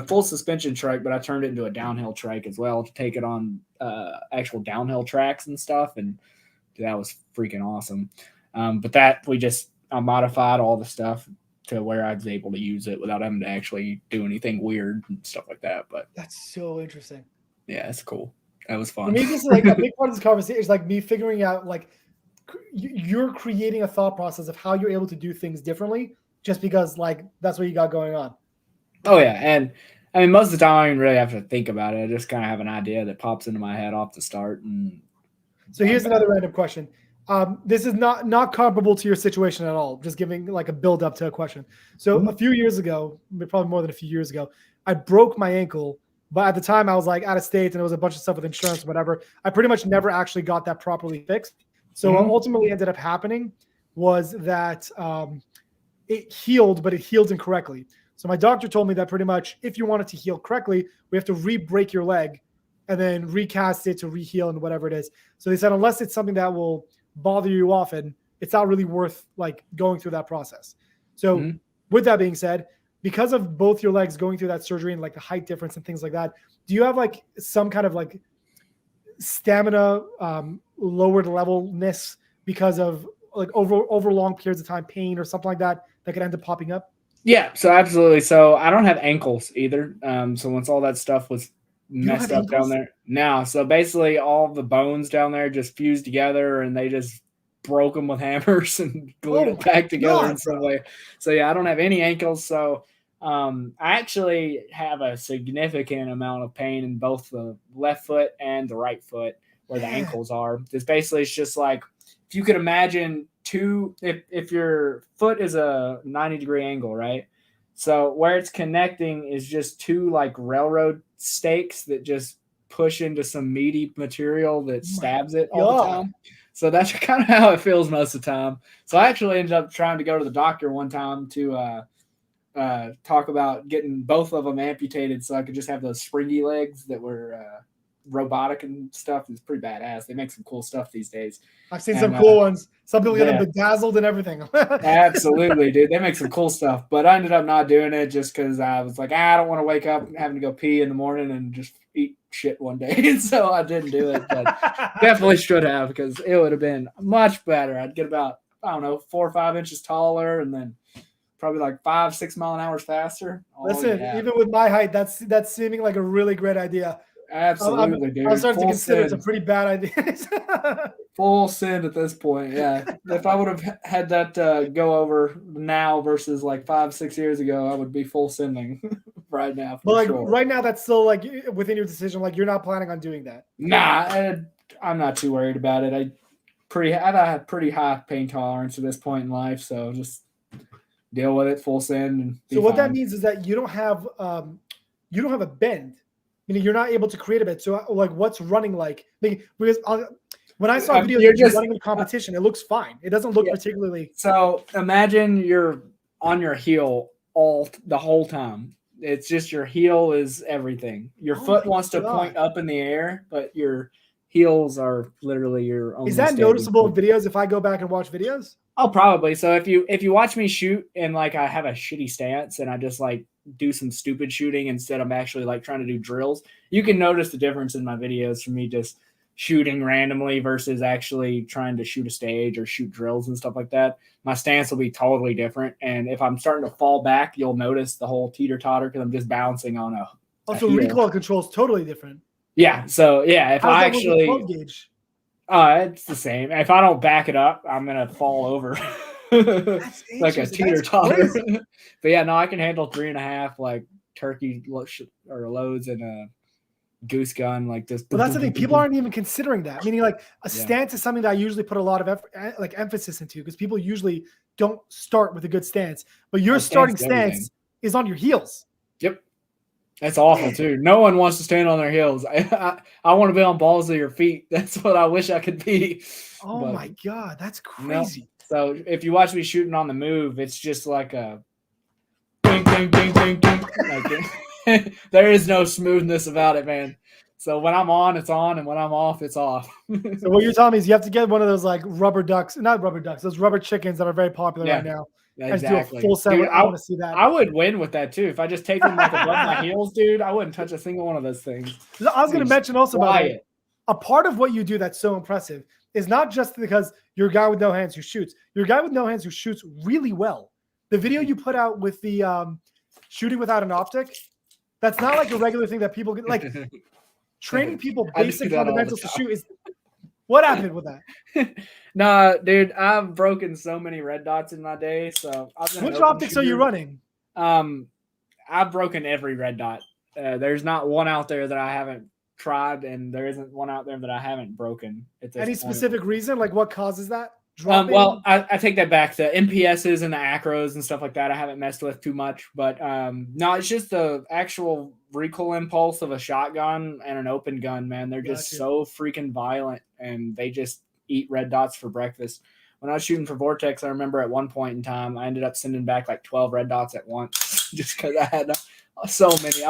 full suspension trike, but I turned it into a downhill trike as well to take it on actual downhill tracks and stuff. And that was freaking awesome. But that I modified all the stuff to where I was able to use it without having to actually do anything weird and stuff like that. But that's so interesting. Yeah, it's cool. That was fun. For me, this is like a big part of this conversation is like me figuring out like you're creating a thought process of how you're able to do things differently just because like that's what you got going on. Oh yeah, and I mean most of the time I don't even really have to think about it. I just kind of have an idea that pops into my head off the start. And so here's another random question. This is not comparable to your situation at all. Just giving like a build up to a question. So a few years ago, probably more than a few years ago, I broke my ankle. But at the time I was like out of state and there was a bunch of stuff with insurance, or whatever. I pretty much never actually got that properly fixed. So what ultimately ended up happening was that it healed, but it healed incorrectly. So my doctor told me that pretty much if you want it to heal correctly, we have to re-break your leg and then recast it to re-heal and whatever it is. So they said, unless it's something that will bother you often, it's not really worth like going through that process. So with that being said, because of both your legs going through that surgery and like the height difference and things like that, do you have like some kind of like stamina lowered levelness because of like over long periods of time pain or something like that could end up popping up? Yeah, so absolutely. So I don't have ankles either. So once all that stuff was messed up down there. No, so basically all the bones down there just fused together, and they just broke them with hammers and glued it back together in some way. So yeah, I don't have any ankles. So I actually have a significant amount of pain in both the left foot and the right foot where the ankles are. It's just like, if you could imagine if your foot is a 90-degree angle, right? So where it's connecting is just two like railroad stakes that just push into some meaty material that stabs it all the time. So that's kind of how it feels most of the time. So I actually ended up trying to go to the doctor one time to talk about getting both of them amputated so I could just have those springy legs that were robotic and stuff. It's pretty badass. They make some cool stuff these days. I've seen some cool ones. Some people get them bedazzled and everything. Absolutely, dude. They make some cool stuff. But I ended up not doing it just because I was like, I don't want to wake up having to go pee in the morning and just eat shit one day. And so I didn't do it. But definitely should have, because it would have been much better. I'd get about, 4 or 5 inches taller, and then probably like 5-6 mile an hour faster. Listen, even with my height, that's seeming like a really great idea. Absolutely, dude. I'm starting to consider it's a pretty bad idea. Full send at this point, yeah. If I would have had that go over now versus like 5-6 years ago, I would be full sending right now. But right now, that's still like within your decision. Like, you're not planning on doing that. Nah, I'm not too worried about it. I've had pretty high pain tolerance at this point in life, so just deal with it, full send. And so what that means is that you don't have a bend. Meaning you're not able to create a bend. So like, what's running like? Because when I saw videos of you running in competition, it looks fine. It doesn't look particularly. So imagine you're on your heel the whole time. It's just your heel is everything. Your foot wants to point up in the air, but your heels are literally your own. Is that noticeable in videos if I go back and watch videos? Oh, probably. So if you watch me shoot and like I have a shitty stance and I just like do some stupid shooting instead of actually like trying to do drills, you can notice the difference in my videos from me just shooting randomly versus actually trying to shoot a stage or shoot drills and stuff like that. My stance will be totally different. And if I'm starting to fall back, you'll notice the whole teeter-totter because I'm just bouncing on a Also, recoil control is totally different. Yeah. So yeah, if I actually gauge? It's the same. If I don't back it up, I'm gonna fall over. Like a teeter-totter. But yeah, no, I can handle 3.5 like turkey or loads and a goose gun like this. But that's the thing. People aren't even considering that. Meaning, like, a stance is something that I usually put a lot of emphasis into, because people usually don't start with a good stance. But your starting stance is on your heels. Yep. That's awful too. No one wants to stand on their heels. I want to be on balls of your feet. That's what I wish I could be. Oh my God, that's crazy. No. So if you watch me shooting on the move, it's just like a ding, ding, ding, ding, ding. Like, there is no smoothness about it, man. So when I'm on, it's on, and when I'm off, it's off. So what you're telling me is you have to get one of those like rubber ducks, not rubber ducks, those rubber chickens that are very popular right now. Exactly. Do a full set. Dude, I want to see that. I would win with that too. If I just take them like above my heels, dude, I wouldn't touch a single one of those things. I was going to mention also about it. A part of what you do that's so impressive is not just because you're a guy with no hands who shoots. You're a guy with no hands who shoots really well. The video you put out with the shooting without an optic, that's not like a regular thing that people get. Like, training people basic fundamentals to shoot is. What happened with that? Nah, dude, I've broken so many red dots in my day. So which optics are you running? I've broken every red dot. There's not one out there that I haven't tried, and there isn't one out there that I haven't broken. Any specific reason? Like, what causes that? Well, I take that back. The MPSs and the acros and stuff like that I haven't messed with too much. But no, it's just the actual recoil impulse of a shotgun and an open gun, man. They're just so freaking violent, and they just eat red dots for breakfast. When I was shooting for Vortex, I remember at one point in time, I ended up sending back like 12 red dots at once just because I had so many.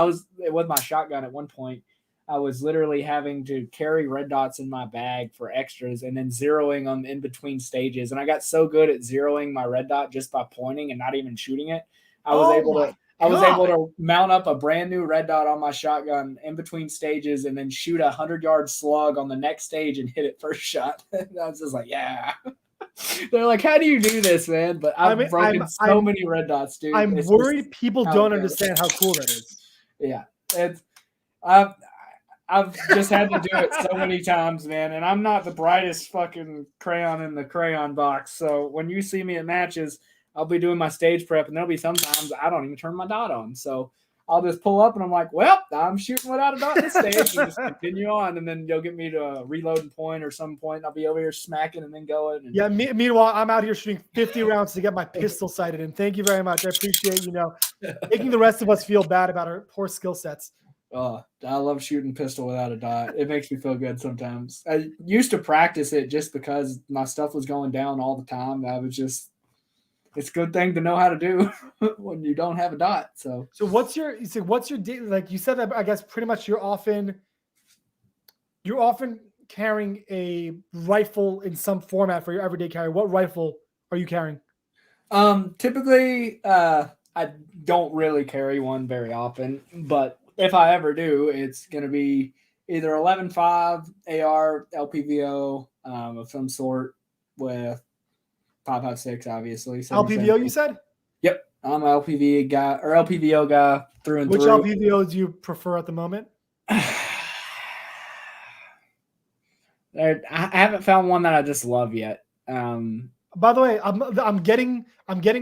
With my shotgun at one point, I was literally having to carry red dots in my bag for extras and then zeroing them in between stages. And I got so good at zeroing my red dot just by pointing and not even shooting it. I was able to mount up a brand new red dot on my shotgun in between stages and then shoot a 100-yard slug on the next stage and hit it first shot. I was just like, yeah. They're like, how do you do this, man? But I've broken so many red dots, dude. I'm worried people don't understand how cool that is. Yeah. I've just had to do it so many times, man. And I'm not the brightest fucking crayon in the crayon box. So when you see me at matches, I'll be doing my stage prep, and there'll be sometimes I don't even turn my dot on. So I'll just pull up and I'm like, well, I'm shooting without a dot in the stage, and just continue on. And then you'll get me to a reloading point or some point, and I'll be over here smacking and then going. And yeah. Meanwhile, I'm out here shooting 50 rounds to get my pistol sighted. And thank you very much. I appreciate, making the rest of us feel bad about our poor skill sets. Oh, I love shooting pistol without a dot. It makes me feel good sometimes. I used to practice it just because my stuff was going down all the time. It's a good thing to know how to do when you don't have a dot. So what's your like you said that I guess pretty much you're often carrying a rifle in some format for your everyday carry. What rifle are you carrying? Typically I don't really carry one very often, but if I ever do, it's going to be either 11.5 AR LPVO of some sort with 5.56, obviously. LPVO, you said? Yep, I'm an LPV guy or LPVO guy through and through. Which LPVO do you prefer at the moment? I haven't found one that I just love yet. By the way, I'm getting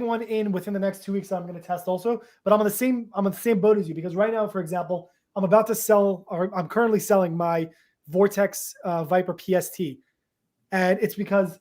one in within the next 2 weeks. I'm going to test also, but I'm on the same boat as you, because right now, for example, I'm about to sell, or I'm currently selling my Vortex Viper PST, and it's because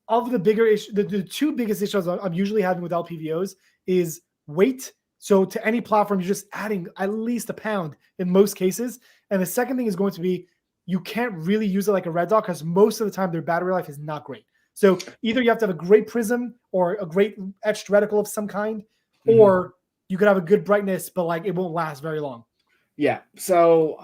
of the bigger issue. The two biggest issues I'm usually having with LPVOs is weight. So to any platform, you're just adding at least a pound in most cases. And the second thing is going to be you can't really use it like a red dot because most of the time their battery life is not great. So either you have to have a great prism or a great etched reticle of some kind, or you could have a good brightness, but like it won't last very long. Yeah. So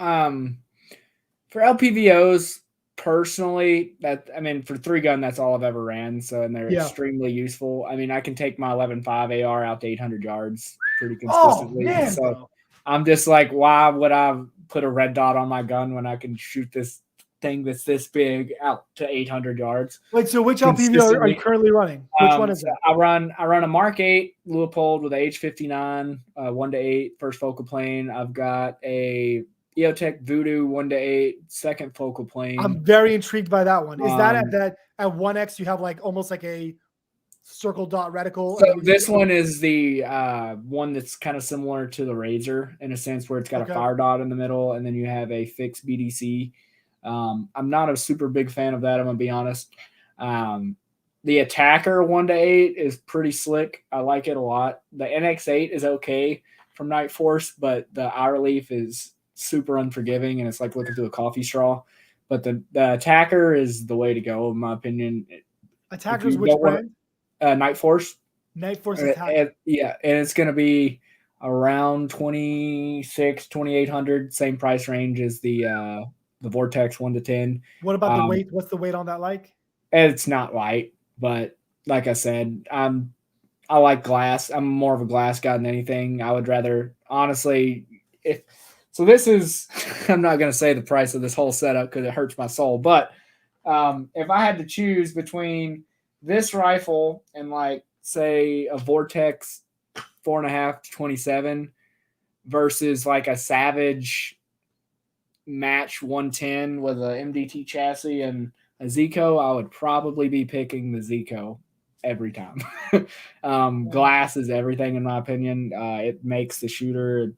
for LPVOs, personally, for 3-gun, that's all I've ever ran. So, and they're extremely useful. I mean, I can take my 11.5 AR out to 800 yards pretty consistently. Oh, man, so bro. I'm just like, why would I put a red dot on my gun when I can shoot this thing that's this big out to 800 yards? Wait, so which LPVO are you currently running? Which one is that? I run a Mark 8 Leupold with a H59, 1-8 first focal plane. I've got a EOTech Voodoo 1-8 second focal plane. I'm very intrigued by that one. Is that at 1x you have like almost like a circle dot reticle? So this one is the one that's kind of similar to the Razor in a sense, where it's got a fire dot in the middle, and then you have a fixed BDC. I'm not a super big fan of that, I'm gonna be honest. The Attacker 1-8 is pretty slick. I like it a lot. The NX8 is okay from Night Force, but the eye relief is super unforgiving, and it's like looking through a coffee straw. But the Attacker is the way to go, in my opinion. Attacker's which brand? Night Force. Night Force Attacker. Yeah, and it's going to be around 2,800, same price range as the Vortex 1-10. What about the weight? What's the weight on that like? It's not light, but like I said, I like glass. I'm more of a glass guy than anything. I would rather, honestly, so this is, I'm not going to say the price of this whole setup because it hurts my soul, but if I had to choose between this rifle and like say a Vortex 4.5 to 27 versus like a Savage Match 110 with a MDT chassis and a Zico, I would probably be picking the Zico every time. Glass is everything in my opinion. It makes the shooter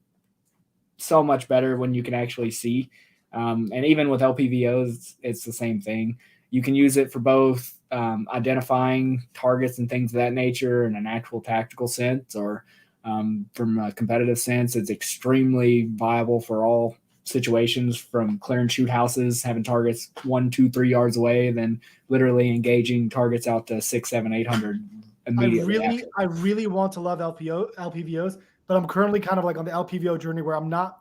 so much better when you can actually see. And even with LPVOs, it's the same thing. You can use it for both identifying targets and things of that nature in an actual tactical sense, or from a competitive sense. It's extremely viable for all situations, from clearing shoot houses, having targets 1, 2, 3 yards away, then literally engaging targets out to 6, 7, 800 immediately. I really want to love LPVOs, but I'm currently kind of like on the LPVO journey where I'm not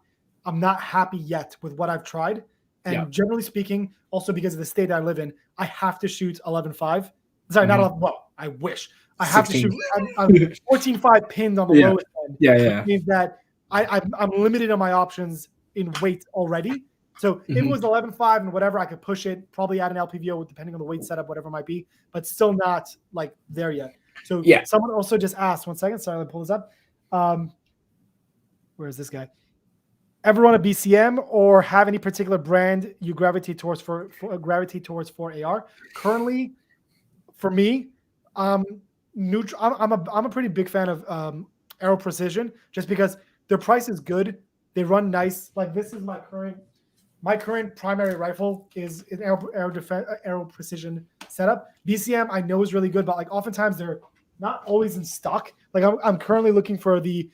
happy yet with what I've tried. And generally speaking, also because of the state that I live in, I have to shoot 11.5. Sorry, not 11. Well, I wish I have 16. To shoot. I'm 14.5 pinned on the lowest end. Which means that I'm limited on my options in weight already. So if it was 11.5 and whatever, I could push it, probably add an LPVO depending on the weight setup, whatever it might be, but still not like there yet. So someone also just asked, 1 second, sorry, let me pull this up. Where is this guy? ever run a BCM or have any particular brand you gravitate towards for AR? Currently, for me, I'm a pretty big fan of Aero Precision just because their price is good. They run nice. Like this is my current primary rifle is an Aero Precision setup. BCM I know is really good, but like oftentimes they're not always in stock. Like I'm currently looking for the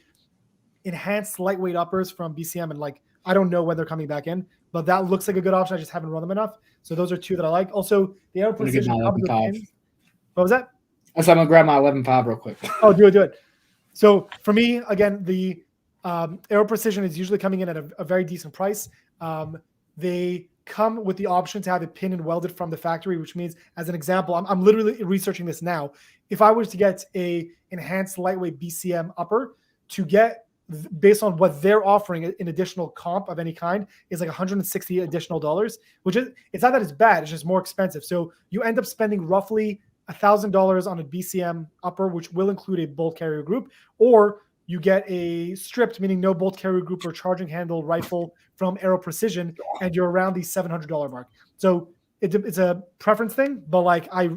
enhanced lightweight uppers from BCM, and like I don't know when they're coming back in, but that looks like a good option. I just haven't run them enough. So those are two that I like. Also, the Aero I'm gonna get Precision my comes with 11.5. pins. What was that? So I'm gonna grab my 11.5 real quick. Oh, do it. So for me, again, the Aero Precision is usually coming in at a very decent price. They come with the option to have it pinned and welded from the factory, which means, as an example, I'm literally researching this now. If I was to get a enhanced lightweight BCM upper, to get based on what they're offering an additional comp of any kind is like $160 additional dollars, which is, it's not that it's bad, it's just more expensive. So you end up spending roughly $1,000 on a BCM upper, which will include a bolt carrier group, or you get a stripped, meaning no bolt carrier group or charging handle rifle from Aero Precision, and you're around the $700 mark. So it's a preference thing, but like I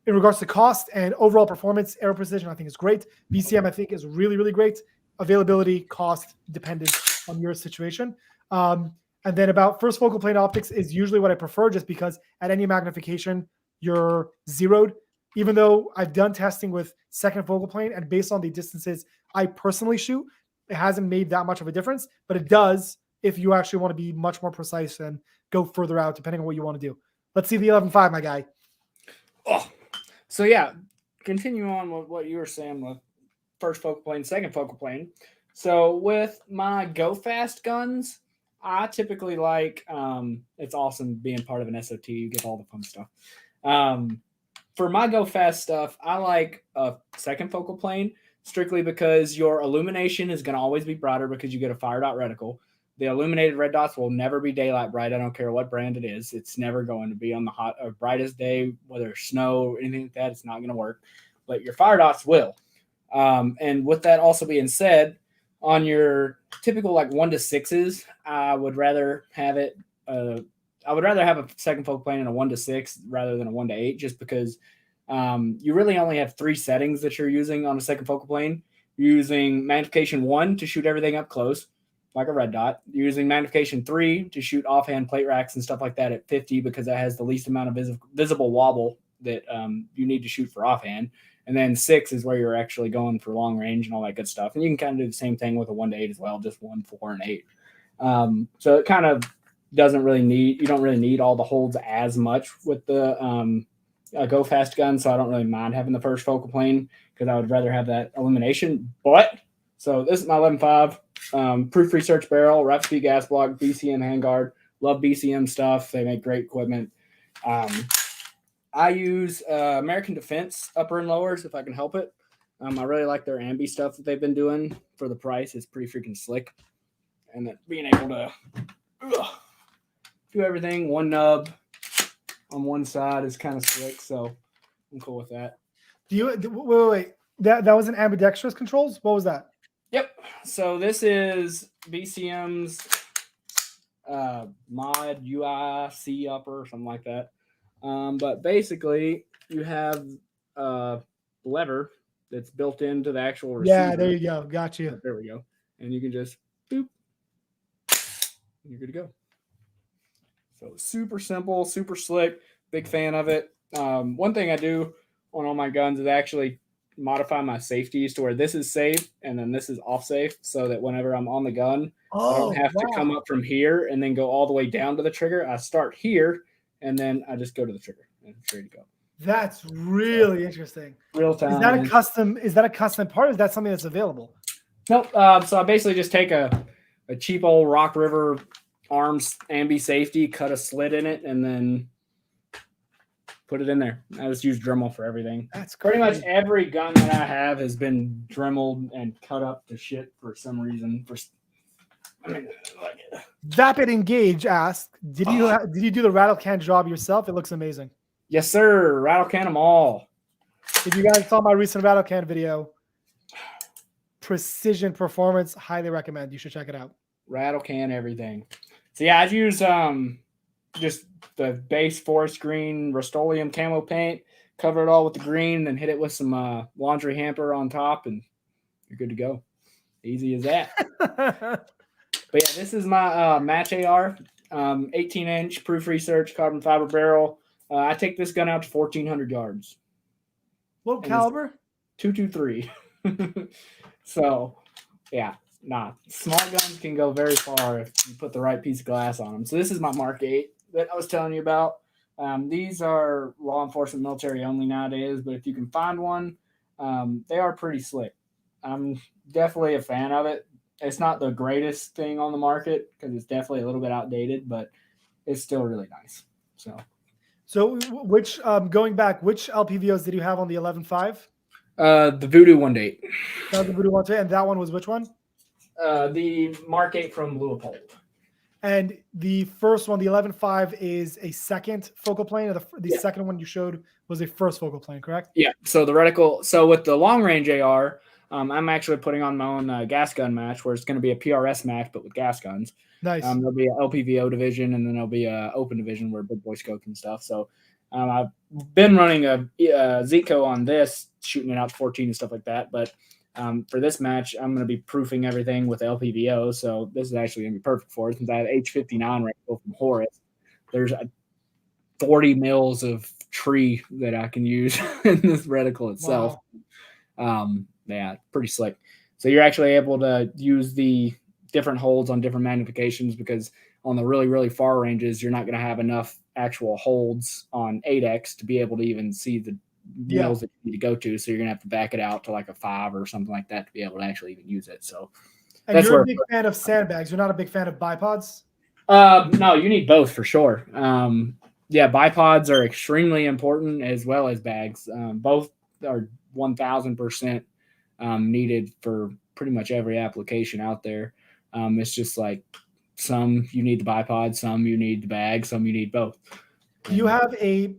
in regards to cost and overall performance, Aero Precision I think is great. BCM I think is really, really great. Availability, cost, dependent on your situation. And then about first focal plane optics is usually what I prefer, just because at any magnification, you're zeroed. Even though I've done testing with second focal plane, and based on the distances I personally shoot, it hasn't made that much of a difference, but it does if you actually want to be much more precise and go further out, depending on what you want to do. Let's see the 11.5, my guy. Oh, so yeah, continue on with what you were saying with first focal plane, second focal plane. So with my go fast guns, I typically like, it's awesome being part of an SOT. You get all the fun stuff. For my go fast stuff, I like a second focal plane strictly because your illumination is going to always be brighter because you get a fire dot reticle. The illuminated red dots will never be daylight bright. I don't care what brand it is. It's never going to be on the hot or brightest day, whether it's snow or anything like that. It's not going to work. But your fire dots will. And with that also being said, on your typical like 1 to 6s, I would rather have it. I would rather have a second focal plane in a 1 to 6 rather than a 1 to 8, just because you really only have 3 settings that you're using on a second focal plane. You're using magnification 1 to shoot everything up close, like a red dot. You're using magnification 3 to shoot offhand plate racks and stuff like that at 50, because that has the least amount of visible wobble that you need to shoot for offhand. And then 6 is where you're actually going for long range and all that good stuff. And you can kind of do the same thing with a 1 to 8 as well, just 1, 4, and 8. So it kind of doesn't really need, you don't really need all the holds as much with the go fast gun. So I don't really mind having the first focal plane because I would rather have that illumination. But so this is my 11.5 proof research barrel, rapid speed gas block, BCM handguard. Love BCM stuff. They make great equipment. I use American Defense upper and lowers if I can help it. I really like their ambi stuff that they've been doing for the price. It's pretty freaking slick. And that being able to do everything, one nub on one side is kind of slick. So I'm cool with that. Wait. That was an ambidextrous controls? What was that? Yep. So this is BCM's mod UIC upper or something like that. But basically, you have a lever that's built into the actual receiver. Yeah, there you go. Got you. There we go. And you can just boop. And you're good to go. So super simple, super slick. Big fan of it. One thing I do on all my guns is actually modify my safeties to where this is safe and then this is off safe, so that whenever I'm on the gun, I don't have to come up from here and then go all the way down to the trigger. I start here and then I just go to the trigger and it's ready to go. That's really interesting. Real time. Is that a custom part? Or is that something that's available? Nope. So I basically just take a cheap old Rock River arms ambi safety, cut a slit in it, and then put it in there. I just use Dremel for everything. That's pretty crazy. much every gun that I have has been Dremeled and cut up to shit for some reason. Vapid Engage asked, did you do the rattle can job yourself? It looks amazing. Yes, sir. Rattle can them all. If you guys saw my recent rattle can video, Precision Performance, highly recommend. You should check it out. rattle can, everything. So yeah, I'd use just the base forest green Rust-Oleum camo paint, cover it all with the green, and then hit it with some laundry hamper on top, and you're good to go. Easy as that. But yeah, this is my Match AR, 18-inch proof research carbon fiber barrel. I take this gun out to 1,400 yards. What caliber? 223. So, yeah, small guns can go very far if you put the right piece of glass on them. So this is my Mark 8 that I was telling you about. These are law enforcement military only nowadays, but if you can find one, they are pretty slick. I'm definitely a fan of it. It's not the greatest thing on the market because it's definitely a little bit outdated, but it's still really nice. So which going back, which LPVOs did you have on the 11.5? The Voodoo 1-8. That was the Voodoo 1-8, and that one was which one? The Mark 8 from Leopold. And the first one, the 11.5, is a second focal plane, or the second one you showed was a first focal plane, correct? Yeah. So the reticle. So with the long range AR, I'm actually putting on my own gas gun match, where it's going to be a PRS match, but with gas guns. Nice. There'll be an LPVO division, and then there'll be an open division where big boy scopes and stuff. So I've been running a Zico on this, shooting it out to 14 and stuff like that. But for this match, I'm going to be proofing everything with LPVO. So this is actually going to be perfect for it, since I have H59 reticle from Horace. There's 40 mils of tree that I can use in this reticle itself. Wow. Yeah, pretty slick. So you're actually able to use the different holds on different magnifications, because on the really, really far ranges, you're not going to have enough actual holds on 8X to be able to even see the mills that you need to go to. So you're going to have to back it out to like a 5 or something like that to be able to actually even use it. So and you're a big fan of sandbags. You're not a big fan of bipods? No, you need both for sure. Yeah, bipods are extremely important, as well as bags. Both are 1,000% needed for pretty much every application out there. It's just like some you need the bipod, some you need the bag, some you need both. Do you have a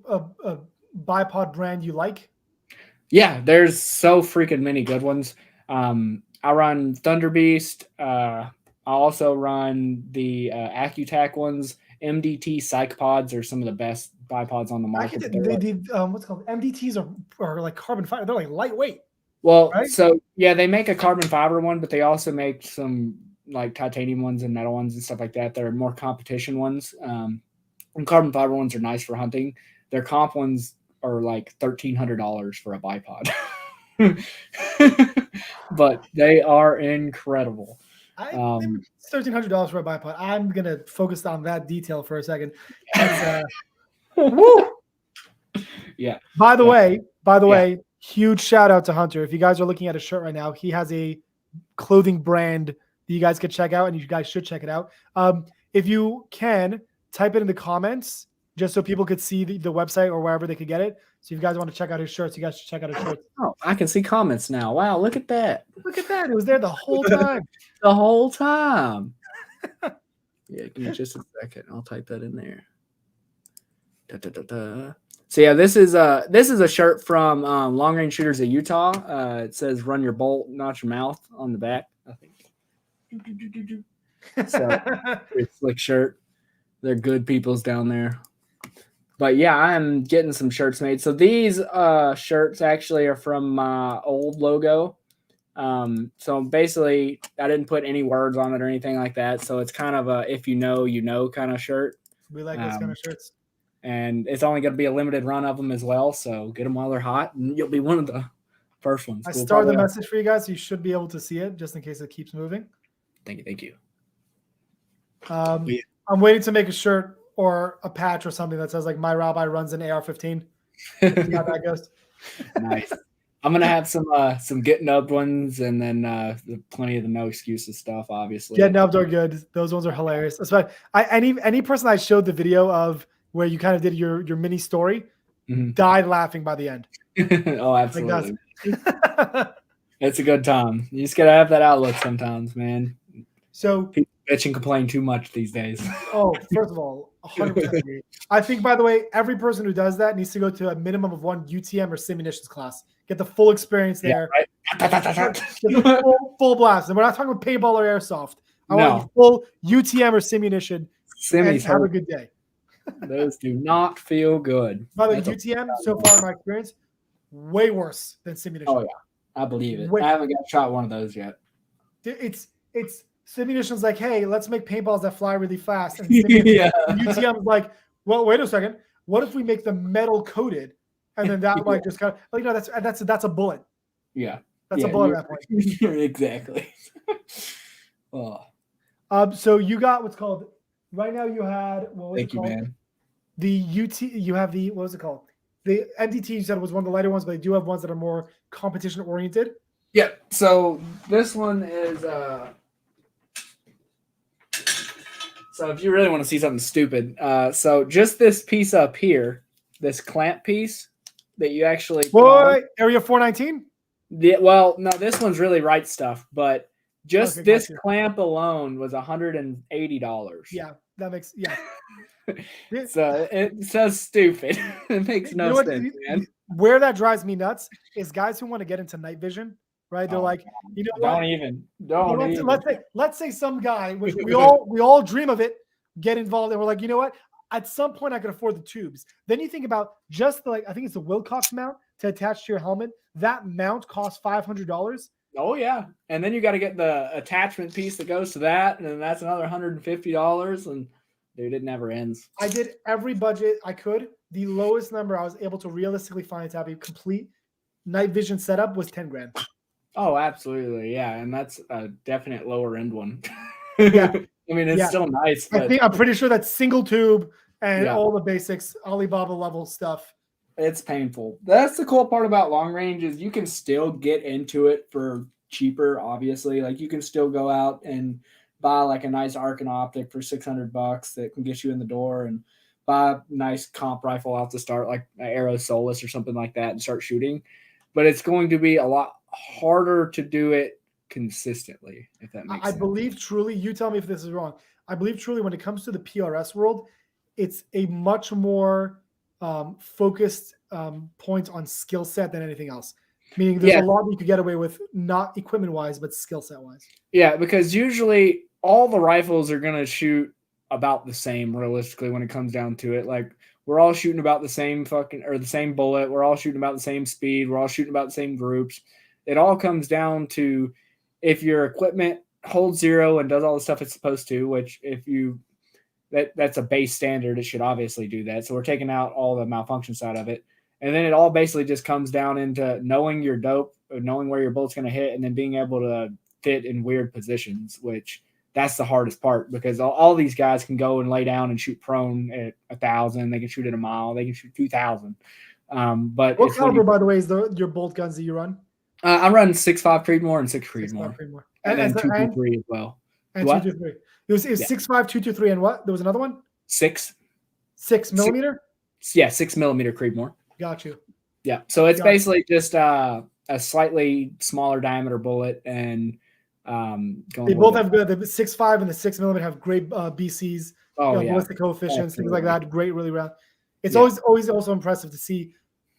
bipod brand you like? Yeah, there's so freaking many good ones. I run Thunder Beast. I also run the Accutac ones. MDT Psych Pods are some of the best bipods on the market. What's called MDTs are like carbon fiber. They're like lightweight. Well, right? So yeah, they make a carbon fiber one, but they also make some like titanium ones and metal ones and stuff like that. They're more competition ones. And carbon fiber ones are nice for hunting. Their comp ones are like $1,300 for a bipod. But they are incredible. $1,300 for a bipod. I'm gonna focus on that detail for a second. Yeah. By the way, huge shout out to Hunter. If you guys are looking at a shirt right now, he has a clothing brand that you guys could check out, and you guys should check it out. If you can, type it in the comments just so people could see the website or wherever they could get it. So if you guys want to check out his shirts, you guys should check out his shirts. Oh, I can see comments now. Wow, look at that. Look at that. It was there the whole time. The whole time. Yeah, give me just a second. I'll type that in there. So yeah, this is a shirt from Long Range Shooters of Utah. It says "Run your bolt, not your mouth" on the back, I think. So it's slick shirt. They're good peoples down there. But yeah, I'm getting some shirts made. So these shirts actually are from my old logo. So basically, I didn't put any words on it or anything like that. So it's kind of a if you know kind of shirt. We like those kind of shirts. And it's only going to be a limited run of them as well. So get them while they're hot, and you'll be one of the first ones. I started the message for you guys. So you should be able to see it just in case it keeps moving. Thank you. I'm waiting to make a shirt or a patch or something that says like "My Rabbi runs an AR-15." See how that goes. Nice. I'm gonna have some getting up ones, and then plenty of the no excuses stuff. Obviously, getting up are good. Those ones are hilarious. Especially any person I showed the video of where you kind of did your mini story died laughing by the end. Oh, absolutely. It's a good time. You just gotta have that outlook sometimes, man. So people bitch and complain too much these days. Oh, first of all, 100% agree. I think, by the way, every person who does that needs to go to a minimum of one UTM or simunitions class. Get the full experience there. Yeah, right. Get the full blast. And we're not talking about paintball or airsoft. I want you full UTM or simunition and have a good day. Those do not feel good. By the way, UTM, so far in my experience, way worse than simunition. Oh, yeah. I believe it. I haven't got shot one of those yet. It's simulation's like, hey, let's make paintballs that fly really fast. And UTM is like, well, wait a second. What if we make them metal coated? And then that like just kind of like, no, that's a bullet. Yeah. That's a bullet at that point. Exactly. So you got what's called right now. You had what was Thank it called? You, man. The UT. You have the what was it called? The MDT. You said was one of the lighter ones, but they do have ones that are more competition oriented. Yeah. So this one is. So if you really want to see something stupid, so just this piece up here, this clamp piece that you actually. Boy, Area 419. Well, no, this one's really right stuff, but just this clamp alone was $180. Yeah, that makes So it's so stupid. It makes no sense, man. Where that drives me nuts is guys who want to get into night vision, right? They're like, you know, don't even. Let's say some guy, which we all dream of it, get involved, and we're like, you know what? At some point, I could afford the tubes. Then you think about just I think it's the Wilcox mount to attach to your helmet. That mount costs $500. Oh yeah, and then you got to get the attachment piece that goes to that, and then that's another $150. And dude, it never ends. I did every budget I could. The lowest number I was able to realistically find to have a complete night vision setup was 10 grand. Oh, absolutely, yeah, and that's a definite lower end one. Yeah, I mean it's still nice. But I'm pretty sure that's single tube and all the basics, Alibaba level stuff. It's painful. That's the cool part about long range is you can still get into it for cheaper. Obviously, like you can still go out and buy like a nice Arcan optic for $600 that can get you in the door, and buy a nice comp rifle out to start, like an Arrow Solus or something like that, and start shooting. But it's going to be a lot harder to do it consistently, if that makes sense. I believe truly, you tell me if this is wrong. I believe truly when it comes to the PRS world, it's a much more focused point on skill set than anything else. Meaning there's a lot you could get away with, not equipment wise, but skill set wise. Yeah, because usually all the rifles are going to shoot about the same realistically when it comes down to it. Like we're all shooting about the same the same bullet. We're all shooting about the same speed. We're all shooting about the same groups. It all comes down to if your equipment holds zero and does all the stuff it's supposed to, which if you that's a base standard, it should obviously do that. So we're taking out all the malfunction side of it. And then it all basically just comes down into knowing your dope, knowing where your bullet's going to hit, and then being able to fit in weird positions, which that's the hardest part because all these guys can go and lay down and shoot prone at 1,000. They can shoot at a mile. They can shoot 2,000. But what caliber, by the way, is your bolt guns that you run? I'm running 6.5 Creedmoor and 6 Creedmoor. And then 223 as well. And 223. It was 6.5, 223, and what? There was another one? 6 millimeter? 6 millimeter Creedmoor. Got you. Yeah. So it's basically just a slightly smaller diameter bullet, and they both have good. The 6.5 and the 6 millimeter have great BCs, ballistic coefficients, things like that. Great, really round. It's always also impressive to see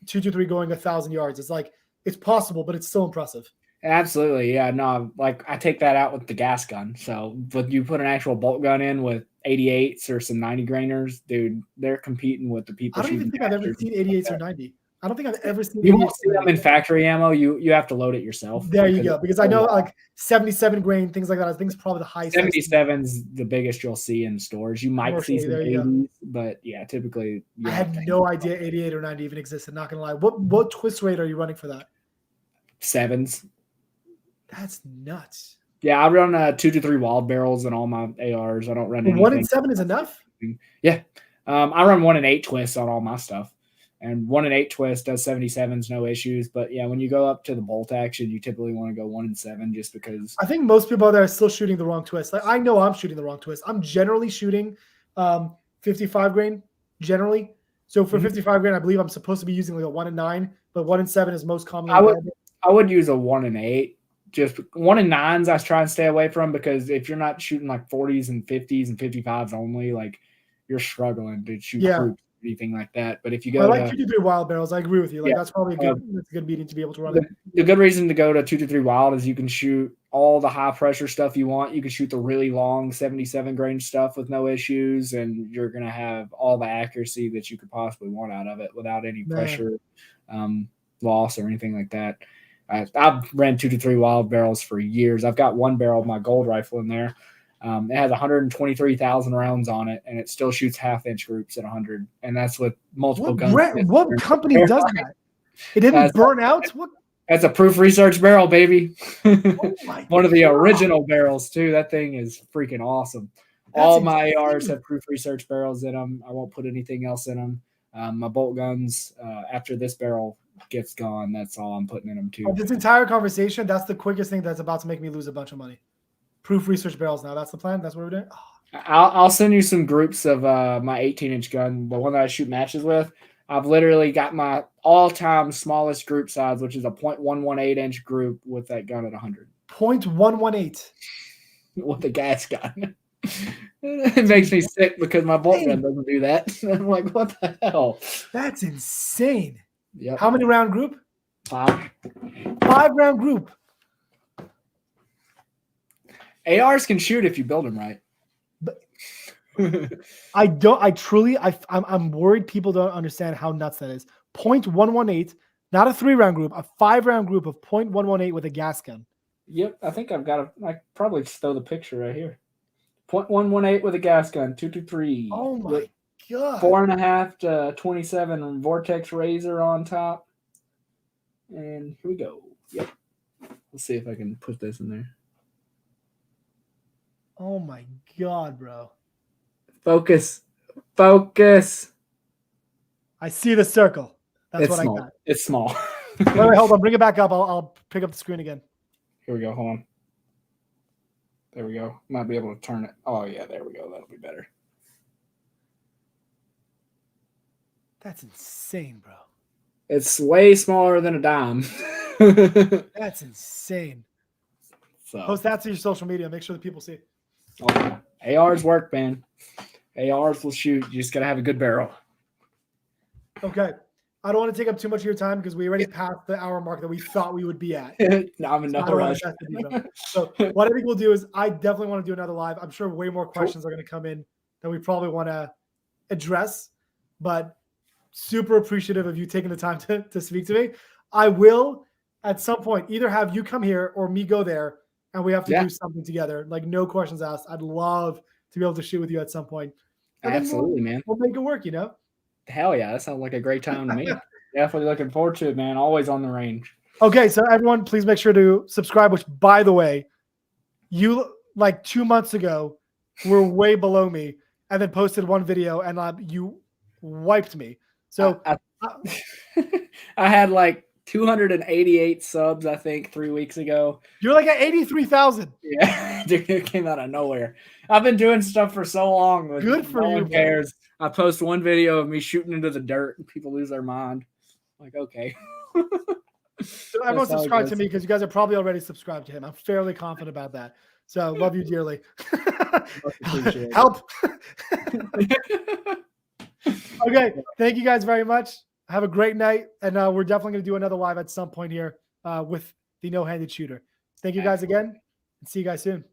223 going 1,000 yards. It's like it's possible, but it's still impressive. Absolutely, yeah. No, like I take that out with the gas gun. So, but you put an actual bolt gun in with 88s or some 90 grainers, dude, they're competing with the people. I don't even think I've ever seen 88s or 90. I don't think I've ever seen. You won't see them in factory ammo. You have to load it yourself. There you go. Because I know like 77 grain, things like that. I think it's probably the highest. 77's the biggest you'll see in stores. You might see some 80s, but yeah, typically. I had no idea 88 or 90 even existed. Not gonna lie. What twist rate are you running for that? 7s. That's nuts. Yeah, I run 2-3 wild barrels in all my ARs. I don't run anything. 1 in 7 is enough? Yeah. I run 1 in 8 twists on all my stuff. And 1 in 8 twist does 77s, no issues. But yeah, when you go up to the bolt action, you typically want to go 1 in 7 just because. I think most people out there are still shooting the wrong twist. Like I know I'm shooting the wrong twist. I'm generally shooting 55 grain, generally. So for 55 grain, I believe I'm supposed to be using like a 1 in 9, but 1 in 7 is most commonly. I would use a 1 in 8. Just 1 in 9s I try and stay away from because if you're not shooting like 40s and 50s and 55s only, like you're struggling to shoot groups. anything like that. But if you I go like to 223 wild barrels. I agree with you. Like Yeah. that's probably that's a good meeting to be able to run. the good reason to go to 223 Wild is you can shoot all the high pressure stuff you want. You can shoot the really long 77 grain stuff with no issues, and you're going to have all the accuracy that you could possibly want out of it without any pressure loss or anything like that. I've ran 223 Wild barrels for years. I've got one barrel of my gold rifle in there. It has 123,000 rounds on it, and it still shoots half-inch groups at 100, and that's with multiple guns. What company does that? It didn't burn out? What? That's a Proof Research barrel, baby. Oh One of the original barrels, too. That thing is freaking awesome. All my ARs have Proof Research barrels in them. I won't put anything else in them. My bolt guns, after this barrel gets gone, that's all I'm putting in them, too. This entire conversation, that's the quickest thing that's about to make me lose a bunch of money. Proof Research barrels now. That's the plan? That's what we're doing? Oh. I'll send you some groups of my 18-inch gun, the one that I shoot matches with. I've literally got my all-time smallest group size, which is a .118-inch group with that gun at 100. 0.118 with a gas gun. It makes me sick because my bolt gun doesn't do that. I'm like, what the hell? That's insane. Yep. How many round group? 5. 5-round group. ARs can shoot if you build them right. I'm worried people don't understand how nuts that is. 0.118, not a 3-round group, a 5-round group of 0.118 with a gas gun. Yep, I think I've got I probably throw the picture right here. 0.118 with a gas gun, 223. Oh my god. 4.5 to 27 Vortex Razor on top. And here we go. Yep. Let's see if I can put this in there. Oh my god, bro. Focus. I see the circle. That's it's what small. I got. It's small. Wait, hold on. Bring it back up. I'll pick up the screen again. Here we go. Hold on. There we go. Might be able to turn it. Oh, yeah. There we go. That'll be better. That's insane, bro. It's way smaller than a dime. That's insane. So, Post that to your social media. Make sure that people see. oh, ARs work, man. ARs will shoot. You just got to have a good barrel. Okay. I don't want to take up too much of your time because we already passed the hour mark that we thought we would be at. No, I'm in no rush. So what I think we'll do is I definitely want to do another live. I'm sure way more questions are going to come in that we probably want to address, but super appreciative of you taking the time to speak to me. I will at some point either have you come here or me go there and we have to do something together. Like no questions asked. I'd love to be able to shoot with you at some point. And absolutely, man. We'll make it work, you know? Hell yeah. That sounds like a great time to me. Definitely looking forward to it, man. Always on the range. Okay, so everyone, please make sure to subscribe, which, by the way, you, like 2 months ago, were way below me and then posted one video and you wiped me. So I had like 288 subs, I think, 3 weeks ago. You're like at 83,000. Yeah, dude, it came out of nowhere. I've been doing stuff for so long. Good for you, one cares. I post one video of me shooting into the dirt and people lose their mind. Like, okay. So everyone subscribe to me because you guys are probably already subscribed to him. I'm fairly confident about that. So love you dearly. Help. Okay. Thank you guys very much. Have a great night. And we're definitely going to do another live at some point here with the no-handed shooter. Thank you guys again and see you guys soon.